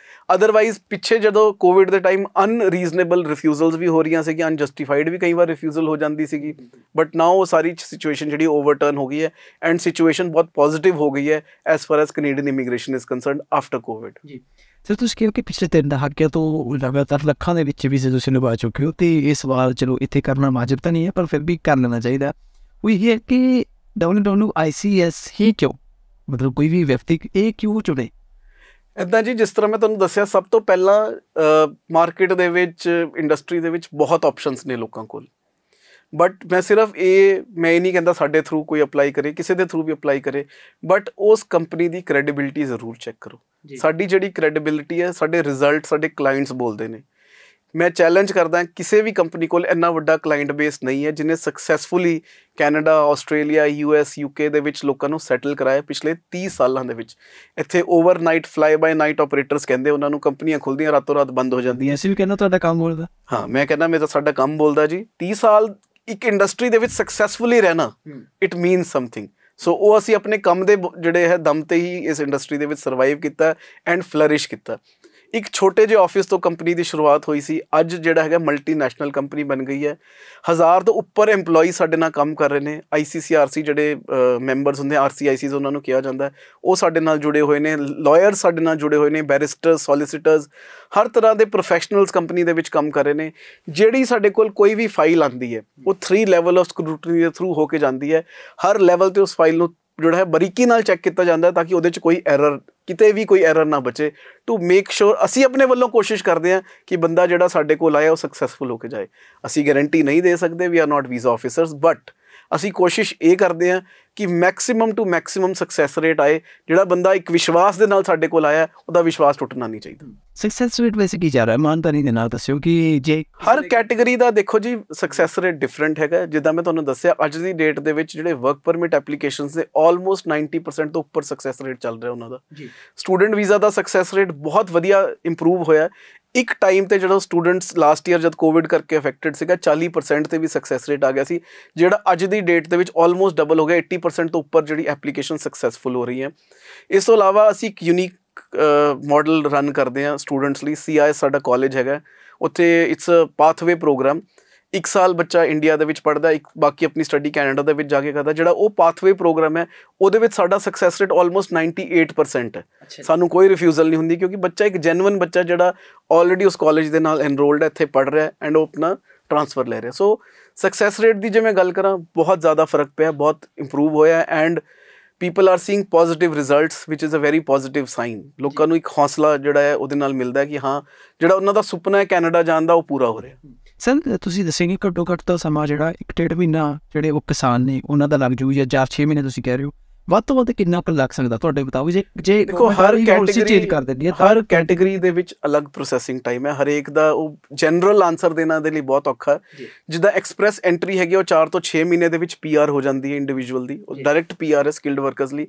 ਅਦਰਵਾਈਜ਼ ਪਿੱਛੇ ਜਦੋਂ ਕੋਵਿਡ ਦੇ ਟਾਈਮ ਅਨਰੀਜ਼ਨੇਬਲ ਰਿਫਿਊਜ਼ਲਸ ਵੀ ਹੋ ਰਹੀਆਂ ਸੀਗੀਆਂ, ਅਨਜਸਟੀਫਾਈਡ ਵੀ ਕਈ ਵਾਰ ਰਿਫਿਊਜ਼ਲ ਹੋ ਜਾਂਦੀ ਸੀਗੀ। ਬਟ ਨਾਓ ਉਹ ਸਾਰੀ ਸਿਚੁਏਸ਼ਨ ਜਿਹੜੀ ਓਵਰਟਰਨ ਹੋ ਗਈ ਹੈ ਐਂਡ ਸਿਚੁਏਸ਼ਨ ਬਹੁਤ ਪੋਜ਼ੀਟਿਵ ਹੋ ਗਈ ਹੈ as for as Canadian immigration is concerned after Covid. ਜੀ ਸਰ, ਤੁਸੀਂ ਕਿਹਾ ਕਿ ਪਿਛਲੇ 3 ਦਹਾਕਿਆਂ ਤੋਂ ਲਗਾਤਾਰ ਲੱਖਾਂ ਦੇ ਵਿੱਚ ਵੀਜ਼ੇ ਤੁਸੀਂ ਨਿਭਾ ਚੁੱਕੇ ਹੋ, ਅਤੇ ਇਹ ਸਵਾਲ ਚਲੋ ਇੱਥੇ ਕਰਨਾ ਵਾਜਿਬ ਤਾਂ ਨਹੀਂ ਹੈ, ਪਰ ਫਿਰ ਵੀ ਕਰ ਲੈਣਾ ਚਾਹੀਦਾ। ਉਹ ਇਹ ਹੈ ਕਿ WWICS ਹੀ ਕਿਉਂ, ਮਤਲਬ ਕੋਈ ਵੀ ਵਿਅਕਤੀ ਇਹ ਕਿਉਂ ਚੁਣੇ? ਇੱਦਾਂ ਜੀ, ਜਿਸ ਤਰ੍ਹਾਂ ਮੈਂ ਤੁਹਾਨੂੰ ਦੱਸਿਆ, ਸਭ ਤੋਂ ਪਹਿਲਾਂ ਮਾਰਕੀਟ ਦੇ ਵਿੱਚ, ਇੰਡਸਟਰੀ ਦੇ ਵਿੱਚ ਬਹੁਤ ਆਪਸ਼ਨਸ ਨੇ ਲੋਕਾਂ ਕੋਲ। ਬਟ ਮੈਂ ਇਹ ਨਹੀਂ ਕਹਿੰਦਾ ਸਾਡੇ ਥਰੂ ਕੋਈ ਅਪਲਾਈ ਕਰੇ, ਕਿਸੇ ਦੇ ਥਰੂ ਵੀ ਅਪਲਾਈ ਕਰੇ, ਬਟ ਉਸ ਕੰਪਨੀ ਦੀ ਕ੍ਰੈਡੀਬਿਲਿਟੀ ਜ਼ਰੂਰ ਚੈੱਕ ਕਰੋ। ਸਾਡੀ ਜਿਹੜੀ ਕ੍ਰੈਡੀਬਿਲਿਟੀ ਹੈ, ਸਾਡੇ ਰਿਜ਼ਲਟ ਸਾਡੇ ਕਲਾਇੰਟਸ ਬੋਲਦੇ ਨੇ। ਮੈਂ ਚੈਲੰਜ ਕਰਦਾ ਕਿਸੇ ਵੀ ਕੰਪਨੀ ਕੋਲ ਇੰਨਾ ਵੱਡਾ ਕਲਾਇੰਟ ਬੇਸ ਨਹੀਂ ਹੈ ਜਿਹਨੇ successfully Canada, Australia, US, UK ਦੇ ਵਿੱਚ ਲੋਕਾਂ ਨੂੰ ਸੈਟਲ ਕਰਾਇਆ ਪਿਛਲੇ 30 ਸਾਲਾਂ ਦੇ ਵਿੱਚ। ਇੱਥੇ overnight fly by night operators ਕਹਿੰਦੇ ਉਹਨਾਂ ਨੂੰ, ਕੰਪਨੀਆਂ ਖੁੱਲ੍ਹਦੀਆਂ ਰਾਤੋਂ ਰਾਤ ਬੰਦ ਹੋ ਜਾਂਦੀਆਂ। ਅਸੀਂ ਵੀ ਕਹਿੰਦਾ ਤੁਹਾਡਾ ਕੰਮ ਬੋਲਦਾ। ਹਾਂ, ਮੈਂ ਕਹਿੰਦਾ ਸਾਡਾ ਕੰਮ ਬੋਲਦਾ ਜੀ। 30 ਸਾਲ ਇੱਕ ਇੰਡਸਟਰੀ ਦੇ ਵਿੱਚ ਸਕਸੈਸਫੁਲੀ ਰਹਿਣਾ, ਇਟ ਮੀਨਸ ਸਮਥਿੰਗ। ਸੋ ਉਹ ਅਸੀਂ ਆਪਣੇ ਕੰਮ ਦੇ ਜਿਹੜੇ ਹੈ ਦਮ 'ਤੇ ਹੀ ਇਸ ਇੰਡਸਟਰੀ ਦੇ ਵਿੱਚ ਸਰਵਾਈਵ ਕੀਤਾ ਐਂਡ ਫਲਰਿਸ਼ ਕੀਤਾ। ਇੱਕ ਛੋਟੇ ਜਿਹੇ ਆਫਿਸ ਤੋਂ ਕੰਪਨੀ ਦੀ ਸ਼ੁਰੂਆਤ ਹੋਈ ਸੀ, ਅੱਜ ਜਿਹੜਾ ਹੈਗਾ ਮਲਟੀਨੈਸ਼ਨਲ ਕੰਪਨੀ ਬਣ ਗਈ ਹੈ। 1000 ਤੋਂ ਉੱਪਰ EMPLOYEE ਸਾਡੇ ਨਾਲ ਕੰਮ ਕਰ ਰਹੇ ਨੇ। ICCRC ਜਿਹੜੇ ਮੈਂਬਰਸ ਹੁੰਦੇ, RCICs ਉਹਨਾਂ ਨੂੰ ਕਿਹਾ ਜਾਂਦਾ, ਉਹ ਸਾਡੇ ਨਾਲ ਜੁੜੇ ਹੋਏ ਨੇ। ਲਾਇਰਸ ਸਾਡੇ ਨਾਲ ਜੁੜੇ ਹੋਏ ਨੇ, ਬੈਰਿਸਟਰਸ, ਸੋਲੀਸਿਟਰਸ, ਹਰ ਤਰ੍ਹਾਂ ਦੇ ਪ੍ਰੋਫੈਸ਼ਨਲਸ ਕੰਪਨੀ ਦੇ ਵਿੱਚ ਕੰਮ ਕਰ ਰਹੇ ਨੇ। ਜਿਹੜੀ ਸਾਡੇ ਕੋਲ ਕੋਈ ਵੀ ਫਾਈਲ ਆਉਂਦੀ ਹੈ ਉਹ 3 ਲੈਵਲ ਆਫ ਸਕਰੂਟਨੀ ਦੇ ਥਰੂ ਹੋ ਕੇ ਜਾਂਦੀ ਹੈ। ਹਰ ਲੈਵਲ 'ਤੇ ਉਸ ਫਾਈਲ ਨੂੰ ਜਿਹੜਾ ਹੈ ਬਰੀਕੀ ਨਾਲ ਚੈੱਕ ਕੀਤਾ ਜਾਂਦਾ ਤਾਂ ਕਿ ਉਹਦੇ 'ਚ ਕੋਈ ਐਰਰ, ਕਿਤੇ ਵੀ ਕੋਈ ਐਰਰ ਨਾ ਬਚੇ, ਟੂ ਮੇਕ ਸ਼ੋਰ। ਅਸੀਂ ਆਪਣੇ ਵੱਲੋਂ ਕੋਸ਼ਿਸ਼ ਕਰਦੇ ਹਾਂ ਕਿ ਬੰਦਾ ਜਿਹੜਾ ਸਾਡੇ ਕੋਲ ਆਇਆ ਉਹ ਸਕਸੈਸਫੁਲ ਹੋ ਕੇ ਜਾਏ। ਅਸੀਂ ਗਾਰੰਟੀ ਨਹੀਂ ਦੇ ਸਕਦੇ, we are not visa officers, but ਅਸੀਂ ਕੋਸ਼ਿਸ਼ ਇਹ ਕਰਦੇ ਹਾਂ ਕਿ maximum to maximum success rate ਆਏ। ਜਿਹੜਾ ਬੰਦਾ ਇੱਕ ਵਿਸ਼ਵਾਸ ਦੇ ਨਾਲ ਸਾਡੇ ਕੋਲ ਆਇਆ, ਉਹਦਾ ਵਿਸ਼ਵਾਸ ਟੁੱਟਣਾ ਨਹੀਂ ਚਾਹੀਦਾ। ਸਕਸੈਸ ਰੇਟ ਵੈਸੇ ਕੀ ਜਾ ਰਿਹਾ, ਇਮਾਨਦਾਰੀ ਦੇ ਨਾਲ ਦੱਸਿਓ ਕਿ ਜੇ ਹਰ ਕੈਟੇਗਰੀ ਦਾ ਦੇਖੋ ਜੀ ਸਕਸੈਸ ਰੇਟ ਡਿਫਰੈਂਟ ਹੈਗਾ। ਜਿੱਦਾਂ ਮੈਂ ਤੁਹਾਨੂੰ ਦੱਸਿਆ, ਅੱਜ ਦੀ ਡੇਟ ਦੇ ਵਿੱਚ ਜਿਹੜੇ ਵਰਕ ਪਰਮਿਟ ਐਪਲੀਕੇਸ਼ਨਸ ਦੇ ਆਲਮੋਸਟ 90% ਤੋਂ ਉੱਪਰ ਸਕਸੈਸ ਰੇਟ ਚੱਲ ਰਿਹਾ ਉਹਨਾਂ ਦਾ। ਸਟੂਡੈਂਟ ਵੀਜ਼ਾ ਦਾ ਸਕਸੈਸ ਰੇਟ ਬਹੁਤ ਵਧੀਆ ਇੰਪਰੂਵ ਹੋਇਆ। ਇੱਕ ਟਾਈਮ ਤੇ ਜਿਹੜਾ ਸਟੂਡੈਂਟਸ ਲਾਸਟ ਈਅਰ ਜਦ ਕੋਵਿਡ ਕਰਕੇ ਅਫੈਕਟਡ ਸੀਗਾ 40% ਤੇ ਵੀ ਸਕਸੈਸ ਰੇਟ ਆ ਗਿਆ ਸੀ, ਜਿਹੜਾ ਅੱਜ ਦੀ ਡੇਟ ਦੇ ਵਿੱਚ ਆਲਮੋਸਟ ਡਬਲ ਹੋ ਗਿਆ, 80% ਤੋਂ ਉੱਪਰ ਜਿਹੜੀ ਐਪਲੀਕੇਸ਼ਨ ਸਕਸੈਸਫੁਲ ਹੋ ਰਹੀ ਹੈ। ਇਸ ਤੋਂ ਇਲਾਵਾ ਅਸੀਂ ਇੱਕ ਯੂਨੀਕ ਮਾਡਲ ਰਨ ਕਰਦੇ ਹਾਂ ਸਟੂਡੈਂਟਸ ਲਈ। CIS ਸਾਡਾ ਕਾਲਜ ਹੈਗਾ, ਉੱਥੇ ਇਟਸ ਪਾਥਵੇ ਪ੍ਰੋਗਰਾਮ। 1 ਸਾਲ ਬੱਚਾ ਇੰਡੀਆ ਦੇ ਵਿੱਚ ਪੜ੍ਹਦਾ, ਬਾਕੀ ਆਪਣੀ ਸਟੱਡੀ ਕੈਨੇਡਾ ਦੇ ਵਿੱਚ ਜਾ ਕੇ ਕਰਦਾ। ਜਿਹੜਾ ਉਹ ਪਾਥਵੇ ਪ੍ਰੋਗਰਾਮ ਹੈ ਉਹਦੇ ਵਿੱਚ ਸਾਡਾ ਸਕਸੈਸ ਰੇਟ ਆਲਮੋਸਟ 98% ਹੈ। ਸਾਨੂੰ ਕੋਈ ਰਿਫਿਊਜ਼ਲ ਨਹੀਂ ਹੁੰਦੀ, ਕਿਉਂਕਿ ਬੱਚਾ ਇੱਕ ਜੈਨੂਅਨ ਬੱਚਾ ਜਿਹੜਾ ਆਲਰੇਡੀ ਉਸ ਕਾਲਜ ਦੇ ਨਾਲ ਐਨਰੋਲਡ ਹੈ, ਇੱਥੇ ਪੜ੍ਹ ਰਿਹਾ ਐਂਡ ਉਹ ਆਪਣਾ ਟਰਾਂਸਫਰ ਲੈ ਰਿਹਾ। ਸੋ ਸਕਸੈਸ ਰੇਟ ਦੀ ਜੇ ਮੈਂ ਗੱਲ ਕਰਾਂ, ਬਹੁਤ ਜ਼ਿਆਦਾ ਫਰਕ ਪਿਆ, ਬਹੁਤ ਇੰਪਰੂਵ ਹੋਇਆ and people are seeing positive results which is a very positive sign. ਲੋਕਾਂ ਨੂੰ ਇੱਕ ਹੌਸਲਾ ਜਿਹੜਾ ਹੈ ਉਹਦੇ ਨਾਲ ਮਿਲਦਾ ਹੈ ਕਿ ਹਾਂ, ਜਿਹੜਾ ਉਹਨਾਂ ਦਾ ਸੁਪਨਾ ਹੈ ਕੈਨੇਡਾ ਜਾਣ ਦਾ, ਉਹ ਪੂਰਾ ਹੋ ਰਿਹਾ। ਸਰ ਤੁਸੀਂ ਦੱਸੇਂਗੇ ਘੱਟੋ ਘੱਟ ਤਾਂ ਸਮਾਂ ਜਿਹੜਾ 1.5 ਮਹੀਨਾ ਜਿਹੜੇ ਉਹ ਕਿਸਾਨ ਨੇ ਉਹਨਾਂ ਦਾ ਲੱਗ ਜੂ, ਜਾਂ 4-6 ਮਹੀਨੇ ਤੁਸੀਂ ਕਹਿ ਰਹੇ ਹੋ, ਵੱਧ ਤੋਂ ਵੱਧ ਕਿੰਨਾ ਕੁ ਲੱਗ ਸਕਦਾ ਤੁਹਾਡੇ ਮੁਤਾਬਿਕ? ਜੇ ਦੇਖੋ, ਹਰ ਚੇਂਜ ਕਰ ਦਿੰਦੀ ਹੈ, ਹਰ ਕੈਟੇਗਰੀ ਦੇ ਵਿੱਚ ਅਲੱਗ ਪ੍ਰੋਸੈਸਿੰਗ ਟਾਈਮ ਹੈ ਹਰੇਕ ਦਾ। ਉਹ ਜਨਰਲ ਆਨਸਰ ਦੇਣਾ ਦੇ ਲਈ ਬਹੁਤ ਔਖਾ ਹੈ। ਜਿੱਦਾਂ ਐਕਸਪ੍ਰੈਸ ਐਂਟਰੀ ਹੈਗੀ, ਉਹ 4 ਤੋਂ 6 ਮਹੀਨੇ ਦੇ ਵਿੱਚ PR ਹੋ ਜਾਂਦੀ ਹੈ ਇੰਡੀਵਿਜੂਅਲ ਦੀ, ਉਹ ਡਾਇਰੈਕਟ PR ਹੈ ਸਕਿਲਡ ਵਰਕਰਸ ਲਈ।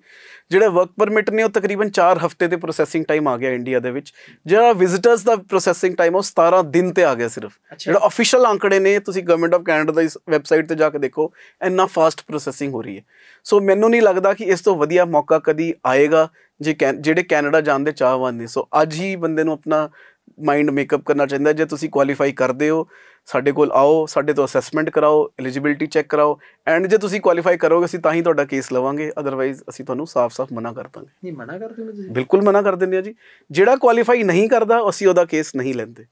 ਜਿਹੜੇ ਵਰਕ ਪਰਮਿਟ ਨੇ ਉਹ ਤਕਰੀਬਨ 4 ਹਫ਼ਤੇ ਦੇ ਪ੍ਰੋਸੈਸਿੰਗ ਟਾਈਮ ਆ ਗਿਆ ਇੰਡੀਆ ਦੇ ਵਿੱਚ। ਜਿਹੜਾ ਵਿਜ਼ਿਟਰਸ ਦਾ ਪ੍ਰੋਸੈਸਿੰਗ ਟਾਈਮ ਉਹ 17 ਦਿਨ ਤੇ ਆ ਗਿਆ ਸਿਰਫ। ਜਿਹੜਾ ਆਫੀਸ਼ੀਅਲ ਆંકੜੇ ਨੇ, ਤੁਸੀਂ government of Canada the website ਤੇ ਜਾ ਕੇ ਦੇਖੋ, ਇੰਨਾ ਫਾਸਟ ਪ੍ਰੋਸੈਸਿੰਗ ਹੋ ਰਹੀ ਹੈ। ਸੋ ਮੈਨੂੰ ਨਹੀਂ ਲੱਗਦਾ ਕਿ ਇਸ ਤੋਂ ਵਧੀਆ ਮੌਕਾ ਕਦੀ ਆਏਗਾ ਜੇ ਜਿਹੜੇ ਕੈਨੇਡਾ ਜਾਣ ਦੇ ਚਾਹਵਾਨ ਨੇ। ਸੋ ਅੱਜ ਹੀ ਬੰਦੇ ਨੂੰ ਆਪਣਾ ਮਾਈਂਡ ਮੇਕਅਪ ਕਰਨਾ ਚਾਹੀਦਾ। ਜੇ ਤੁਸੀਂ ਕੁਆਲੀਫਾਈ ਕਰਦੇ ਹੋ, ਸਾਡੇ ਕੋਲ ਆਓ, ਸਾਡੇ ਤੋਂ ਅਸੈਸਮੈਂਟ ਕਰਾਓ, ਐਲੀਜੀਬਿਲਿਟੀ ਚੈੱਕ ਕਰਾਓ ਐਂਡ ਜੇ ਤੁਸੀਂ ਕੁਆਲੀਫਾਈ ਕਰੋਗੇ ਅਸੀਂ ਤਾਂ ਹੀ ਤੁਹਾਡਾ ਕੇਸ ਲਵਾਂਗੇ, ਅਦਰਵਾਈਜ਼ ਅਸੀਂ ਤੁਹਾਨੂੰ ਸਾਫ਼-ਸਾਫ਼ ਮਨਾ ਕਰ ਦਾਂਗੇ। ਨਹੀਂ, ਮਨਾ ਕਰ ਦਿੰਦੇ ਤੁਸੀਂ? ਬਿਲਕੁਲ ਮਨਾ ਕਰ ਦਿੰਦੇ ਆ ਜੀ। ਜਿਹੜਾ ਕੁਆਲੀਫਾਈ ਨਹੀਂ ਕਰਦਾ ਅਸੀਂ ਉਹਦਾ ਕੇਸ ਨਹੀਂ ਲੈਂਦੇ।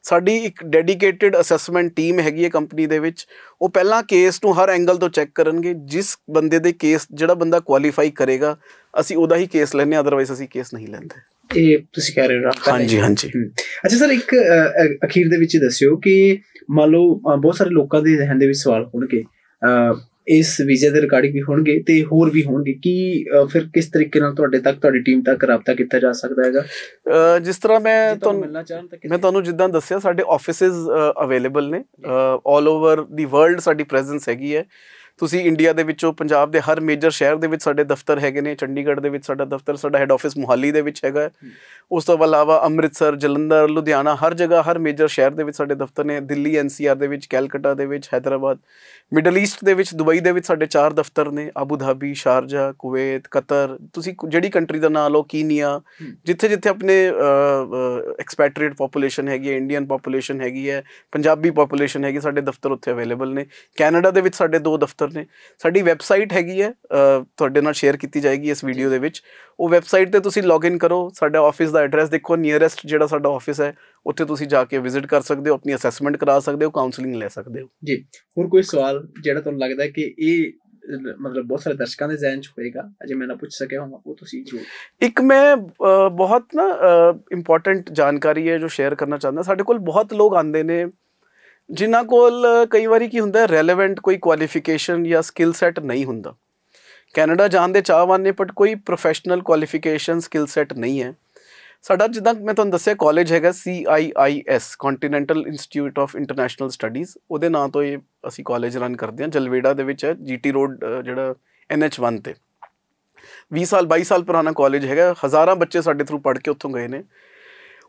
ਸਾਡੀ ਇੱਕ ਡੈਡੀਕੇਟਿਡ ਅਸੈਸਮੈਂਟ ਟੀਮ ਹੈਗੀ ਹੈ ਕੰਪਨੀ ਦੇ ਵਿੱਚ। ਉਹ ਪਹਿਲਾਂ ਕੇਸ ਨੂੰ ਹਰ ਐਂਗਲ ਤੋਂ ਚੈੱਕ ਕਰਨਗੇ। ਜਿਸ ਬੰਦੇ ਦੇ ਕੇਸ, ਜਿਹੜਾ ਬੰਦਾ ਕੁਆਲੀਫਾਈ ਕਰੇਗਾ ਅਸੀਂ ਉਹਦਾ ਹੀ ਕੇਸ ਲੈਂਦੇ ਹਾਂ, ਅਦਰਵਾਈਜ਼ ਅਸੀਂ ਕੇਸ ਨਹੀਂ ਲੈਂਦੇ। ਇਹ ਤੁਸੀਂ ਕਹਿ ਰਹੇ ਹੋ? ਹਾਂਜੀ ਹਾਂਜੀ। ਅੱਛਾ ਸਰ, ਇੱਕ ਅਖੀਰ ਦੇ ਵਿੱਚ ਦੱਸਿਓ ਕਿ ਮੰਨ ਲਓ ਬਹੁਤ ਸਾਰੇ ਲੋਕਾਂ ਦੇ ਜ਼ਿਹਨ ਦੇ ਵਿੱਚ ਸਵਾਲ ਹੋਣਗੇ ਇਸ ਵੀਜ਼ੇ ਦੇ ਰਿਗਾਰਡਿੰਗ ਵੀ ਹੋਣਗੇ ਤੇ ਹੋਰ ਵੀ ਹੋਣਗੇ, ਕਿ ਫਿਰ ਕਿਸ ਤਰੀਕੇ ਨਾਲ ਤੁਹਾਡੇ ਤੱਕ, ਤੁਹਾਡੀ ਟੀਮ ਤੱਕ ਰਾਬਤਾ ਕੀਤਾ ਜਾ ਸਕਦਾ ਹੈਗਾ? ਜਿਸ ਤਰ੍ਹਾਂ ਮੈਂ ਤੁਹਾਨੂੰ ਜਿੱਦਾਂ ਦੱਸਿਆ, ਸਾਡੇ ਆਫਿਸਿਸ ਅਵੇਲੇਬਲ ਨੇ ਆਲ ਓਵਰ ਦੀ ਵਰਲਡ। ਸਾਡੀ ਪ੍ਰੈਜ਼ੈਂਸ ਹੈਗੀ ਹੈ। ਤੁਸੀਂ ਇੰਡੀਆ ਦੇ ਵਿੱਚੋਂ ਪੰਜਾਬ ਦੇ ਹਰ ਮੇਜਰ ਸ਼ਹਿਰ ਦੇ ਵਿੱਚ ਸਾਡੇ ਦਫ਼ਤਰ ਹੈਗੇ ਨੇ। ਚੰਡੀਗੜ੍ਹ ਦੇ ਵਿੱਚ ਸਾਡਾ ਦਫ਼ਤਰ, ਸਾਡਾ ਹੈੱਡ ਆਫਿਸ ਮੋਹਾਲੀ ਦੇ ਵਿੱਚ ਹੈਗਾ। ਉਸ ਤੋਂ ਇਲਾਵਾ ਅੰਮ੍ਰਿਤਸਰ, ਜਲੰਧਰ, ਲੁਧਿਆਣਾ, ਹਰ ਜਗ੍ਹਾ, ਹਰ ਮੇਜਰ ਸ਼ਹਿਰ ਦੇ ਵਿੱਚ ਸਾਡੇ ਦਫ਼ਤਰ ਨੇ। ਦਿੱਲੀ NCR ਦੇ ਵਿੱਚ, ਕੈਲਕਟਾ ਦੇ ਵਿੱਚ, ਹੈਦਰਾਬਾਦ, ਮਿਡਲ ਈਸਟ ਦੇ ਵਿੱਚ, ਦੁਬਈ ਦੇ ਵਿੱਚ ਸਾਡੇ 4 ਦਫ਼ਤਰ ਨੇ। Abu Dhabi, Sharjah, Kuwait, Qatar, ਤੁਸੀਂ ਜਿਹੜੀ ਕੰਟਰੀ ਦਾ ਨਾਂ ਲਓ, ਕੀਨੀਆ, ਜਿੱਥੇ ਜਿੱਥੇ ਆਪਣੇ ਐਕਸਪੈਟਰੀਏਟ ਪਾਪੂਲੇਸ਼ਨ ਹੈਗੀ ਹੈ, ਇੰਡੀਅਨ ਪਾਪੂਲੇਸ਼ਨ ਹੈਗੀ ਹੈ, ਪੰਜਾਬੀ ਪਾਪੂਲੇਸ਼ਨ ਹੈਗੀ, ਸਾਡੇ ਦਫ਼ਤਰ ਉੱਥੇ ਅਵੇਲੇਬਲ ਨੇ। ਕੈਨੇਡਾ ਦੇ ਵਿੱਚ ਸਾਡੇ 2 ਦਫ਼ਤਰ ਨੇ। ਸਾਡੀ ਵੈਬਸਾਈਟ ਹੈਗੀ ਹੈ, ਤੁਹਾਡੇ ਨਾਲ ਸ਼ੇਅਰ ਕੀਤੀ ਜਾਏਗੀ ਇਸ ਵੀਡੀਓ ਦੇ ਵਿੱਚ। ਉਹ ਵੈਬਸਾਈਟ 'ਤੇ ਤੁਸੀਂ ਲੌਗਇਨ ਕਰੋ, ਸਾਡਾ ਆਫਿਸ ਦਾ ਐਡਰੈਸ ਦੇਖੋ, ਨੀਅਰੈਸਟ ਜਿਹੜਾ ਸਾਡਾ ਆਫਿਸ ਹੈ ਉੱਥੇ ਤੁਸੀਂ ਜਾ ਕੇ ਵਿਜ਼ਿਟ ਕਰ ਸਕਦੇ ਹੋ, ਆਪਣੀ ਅਸੈਸਮੈਂਟ ਕਰਾ ਸਕਦੇ ਹੋ, ਕਾਉਂਸਲਿੰਗ ਲੈ ਸਕਦੇ ਹੋ ਜੀ। ਹੋਰ ਕੋਈ ਸਵਾਲ ਜਿਹੜਾ ਤੁਹਾਨੂੰ ਲੱਗਦਾ ਕਿ ਇਹ ਮਤਲਬ ਬਹੁਤ ਸਾਰੇ ਦਰਸ਼ਕਾਂ ਦੇ ਜ਼ਿਹਨ 'ਚ ਹੋਏਗਾ, ਅਜੇ ਮੈਂ ਨਾ ਪੁੱਛ ਸਕਿਆ ਹੋਵਾਂ, ਉਹ ਤੁਸੀਂ ਜ਼ਰੂਰ? ਇੱਕ ਮੈਂ ਬਹੁਤ ਨਾ ਇੰਪੋਰਟੈਂਟ ਜਾਣਕਾਰੀ ਹੈ ਜੋ ਸ਼ੇਅਰ ਕਰਨਾ ਚਾਹੁੰਦਾ। ਸਾਡੇ ਕੋਲ ਬਹੁਤ ਲੋਕ ਆਉਂਦੇ ਨੇ ਜਿਨ੍ਹਾਂ ਕੋਲ ਕਈ ਵਾਰੀ ਕੀ ਹੁੰਦਾ, ਰੈਲੇਵੈਂਟ ਕੋਈ ਕੁਆਲੀਫਿਕੇਸ਼ਨ ਜਾਂ ਸਕਿੱਲ ਸੈੱਟ ਨਹੀਂ ਹੁੰਦਾ। ਕੈਨੇਡਾ ਜਾਣ ਦੇ ਚਾਹਵਾਨ ਨੇ ਬਟ ਕੋਈ ਪ੍ਰੋਫੈਸ਼ਨਲ ਕੁਆਲੀਫਿਕੇਸ਼ਨ, ਸਕਿੱਲ ਸੈੱਟ ਨਹੀਂ ਹੈ। ਸਾਡਾ ਜਿੱਦਾਂ ਮੈਂ ਤੁਹਾਨੂੰ ਦੱਸਿਆ ਕਾਲਜ ਹੈਗਾ CIIS, continental institute of international studies. ਉਹਦੇ ਨਾਂ ਤੋਂ ਇਹ ਅਸੀਂ ਕਾਲਜ ਰਨ ਕਰਦੇ ਹਾਂ। ਜਲਵੇੜਾ ਦੇ ਵਿੱਚ ਹੈ, GT ਰੋਡ ਜਿਹੜਾ NH1 ਤੇ। 20 ਸਾਲ 22 ਸਾਲ ਪੁਰਾਣਾ ਕਾਲਜ ਹੈਗਾ। ਹਜ਼ਾਰਾਂ ਬੱਚੇ ਸਾਡੇ ਥਰੂ ਪੜ੍ਹ ਕੇ ਉੱਥੋਂ ਗਏ ਨੇ।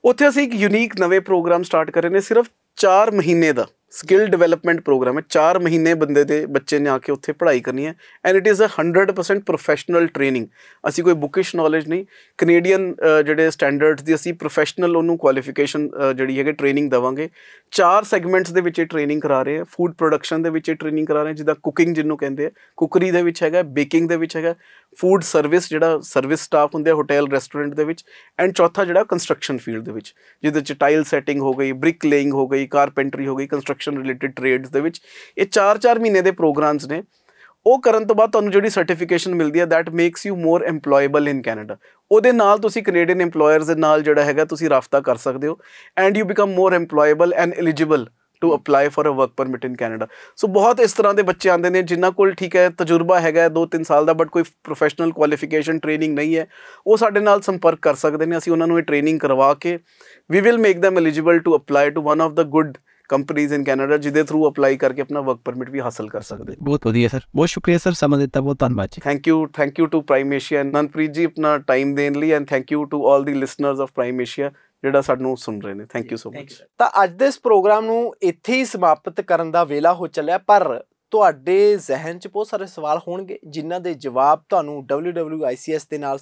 ਉੱਥੇ ਅਸੀਂ ਇੱਕ ਯੂਨੀਕ ਨਵੇਂ ਪ੍ਰੋਗਰਾਮ ਸਟਾਰਟ ਕਰੇ ਨੇ। ਸਿਰਫ 4 ਮਹੀਨੇ ਦਾ ਸਕਿੱਲ ਡਿਵੈਲਪਮੈਂਟ ਪ੍ਰੋਗਰਾਮ ਹੈ। 4 ਮਹੀਨੇ ਬੰਦੇ ਦੇ ਬੱਚੇ ਨੇ ਆ ਕੇ ਉੱਥੇ ਪੜ੍ਹਾਈ ਕਰਨੀ ਹੈ and it is 100% professional training. ਅਸੀਂ ਕੋਈ ਬੁਕਿਸ਼ ਨੌਲੇਜ ਨਹੀਂ, ਕੈਨੇਡੀਅਨ ਜਿਹੜੇ ਸਟੈਂਡਰਡਸ ਦੀ ਅਸੀਂ ਪ੍ਰੋਫੈਸ਼ਨਲ ਉਹਨੂੰ ਕੁਆਲੀਫਿਕੇਸ਼ਨ ਜਿਹੜੀ ਹੈਗੀ ਟ੍ਰੇਨਿੰਗ ਦੇਵਾਂਗੇ। 4 ਸੈਗਮੈਂਟਸ ਦੇ ਵਿੱਚ ਇਹ ਟ੍ਰੇਨਿੰਗ ਕਰਾ ਰਹੇ ਆ। ਫੂਡ ਪ੍ਰੋਡਕਸ਼ਨ ਦੇ ਵਿੱਚ ਇਹ ਟ੍ਰੇਨਿੰਗ ਕਰਾ ਰਹੇ, ਜਿੱਦਾਂ ਕੁਕਿੰਗ ਜਿਹਨੂੰ ਕਹਿੰਦੇ ਆ, ਕੁਕਰੀ ਦੇ ਵਿੱਚ ਹੈਗਾ, ਬੇਕਿੰਗ ਦੇ ਵਿੱਚ ਹੈਗਾ, ਫੂਡ ਸਰਵਿਸ ਜਿਹੜਾ ਸਰਵਿਸ ਸਟਾਫ ਹੁੰਦੇ ਆ ਹੋਟਲ ਰੈਸਟੋਰੈਂਟ ਦੇ ਵਿੱਚ, ਐਂਡ ਚੌਥਾ ਜਿਹੜਾ ਕੰਸਟਰਕਸ਼ਨ ਫੀਲਡ ਦੇ ਵਿੱਚ, ਜਿਹਦੇ 'ਚ ਟਾਈਲ ਸੈਟਿੰਗ ਹੋ ਗਈ, ਬ੍ਰਿਕ ਲੇਇੰਗ ਹੋ ਗਈ, ਕਾਰਪੈਂਟਰੀ ਹੋ ਗਈ, ਕੰਸਟਰਕਸ਼ਨ ਰਿਲੇਟਿਡ ਟ੍ਰੇਡਸ ਦੇ ਵਿੱਚ। ਇਹ 4-4 ਮਹੀਨੇ ਦੇ ਪ੍ਰੋਗਰਾਮਸ ਨੇ। ਉਹ ਕਰਨ ਤੋਂ ਬਾਅਦ ਤੁਹਾਨੂੰ ਜਿਹੜੀ ਸਰਟੀਫਿਕੇਸ਼ਨ ਮਿਲਦੀ ਹੈ that makes you more employable in Canada. ਉਹਦੇ ਨਾਲ ਤੁਸੀਂ ਕੈਨੇਡੀਅਨ ਇੰਪਲੋਇਰਸ ਦੇ ਨਾਲ ਜਿਹੜਾ ਹੈਗਾ ਤੁਸੀਂ ਰਾਬਤਾ ਕਰ ਸਕਦੇ ਹੋ and you become more employable and eligible to apply for a work permit in Canada. So ਬਹੁਤ ਇਸ ਤਰ੍ਹਾਂ ਦੇ ਬੱਚੇ ਆਉਂਦੇ ਨੇ ਜਿਨ੍ਹਾਂ ਕੋਲ ਠੀਕ ਹੈ ਤਜਰਬਾ ਹੈਗਾ 2-3 ਸਾਲ ਦਾ ਬਟ ਕੋਈ ਪ੍ਰੋਫੈਸ਼ਨਲ ਕੁਆਲੀਫਿਕੇਸ਼ਨ ਟ੍ਰੇਨਿੰਗ ਨਹੀਂ ਹੈ। ਉਹ ਸਾਡੇ ਨਾਲ ਸੰਪਰਕ ਕਰ ਸਕਦੇ ਨੇ। ਅਸੀਂ ਉਹਨਾਂ ਨੂੰ ਇਹ ਟ੍ਰੇਨਿੰਗ ਕਰਵਾ ਕੇ we will make them eligible to apply to one of the good companies in Canada ਜਿਹਦੇ ਥਰੂ ਅਪਲਾਈ ਕਰਕੇ ਆਪਣਾ ਵਰਕ ਪਰਮਿਟ ਵੀ ਹਾਸਲ ਕਰ ਸਕਦੇ। ਬਹੁਤ ਵਧੀਆ ਸਰ, ਬਹੁਤ ਸ਼ੁਕਰੀਆ ਸਰ, ਸਮਾਂ ਦਿੱਤਾ, ਬਹੁਤ ਧੰਨਵਾਦ ਜੀ। Thank you to Prime Asia, Anandpreet ji ਆਪਣਾ ਟਾਈਮ ਦੇਣ ਲਈ, and thank you to all the listeners of Prime Asia ਜਿਹੜਾ ਸਾਨੂੰ ਸੁਣ ਰਹੇ ਨੇ। Thank you so much. ਤਾਂ ਅੱਜ ਦੇ ਇਸ ਪ੍ਰੋਗਰਾਮ ਨੂੰ ਇੱਥੇ ਹੀ ਸਮਾਪਤ ਕਰਨ ਦਾ ਵੇਲਾ ਹੋ ਚੱਲਿਆ, ਪਰ ਤੁਹਾਡੇ ਜ਼ਿਹਨ 'ਚ ਬਹੁਤ ਸਾਰੇ ਸਵਾਲ ਹੋਣਗੇ ਜਿਨ੍ਹਾਂ ਦੇ ਜਵਾਬ ਤੁਹਾਨੂੰ WWICS ਦੇ ਨਾਲ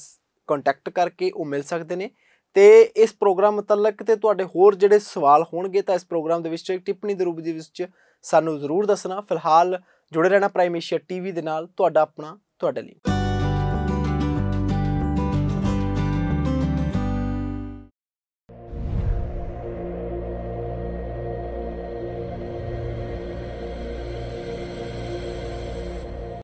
ਕੰਟੈਕਟ ਕਰਕੇ ਉਹ ਮਿਲ ਸਕਦੇ ਨੇ। ਤੇ ਇਸ ਪ੍ਰੋਗਰਾਮ ਮੁਤਲਕ ਤੇ ਤੁਹਾਡੇ ਹੋਰ ਜਿਹੜੇ ਸਵਾਲ ਹੋਣਗੇ ਤਾਂ ਇਸ ਪ੍ਰੋਗਰਾਮ ਦੇ ਵਿੱਚ ਟਿੱਪਣੀ ਦੇ ਰੂਪ ਦੇ ਵਿੱਚ ਸਾਨੂੰ ਜ਼ਰੂਰ ਦੱਸਣਾ। ਫਿਲਹਾਲ ਜੁੜੇ ਰਹਿਣਾ ਪ੍ਰਾਈਮ ਏਸ਼ੀਆ TV ਦੇ ਨਾਲ। ਤੁਹਾਡਾ ਆਪਣਾ, ਤੁਹਾਡੇ ਲਈ।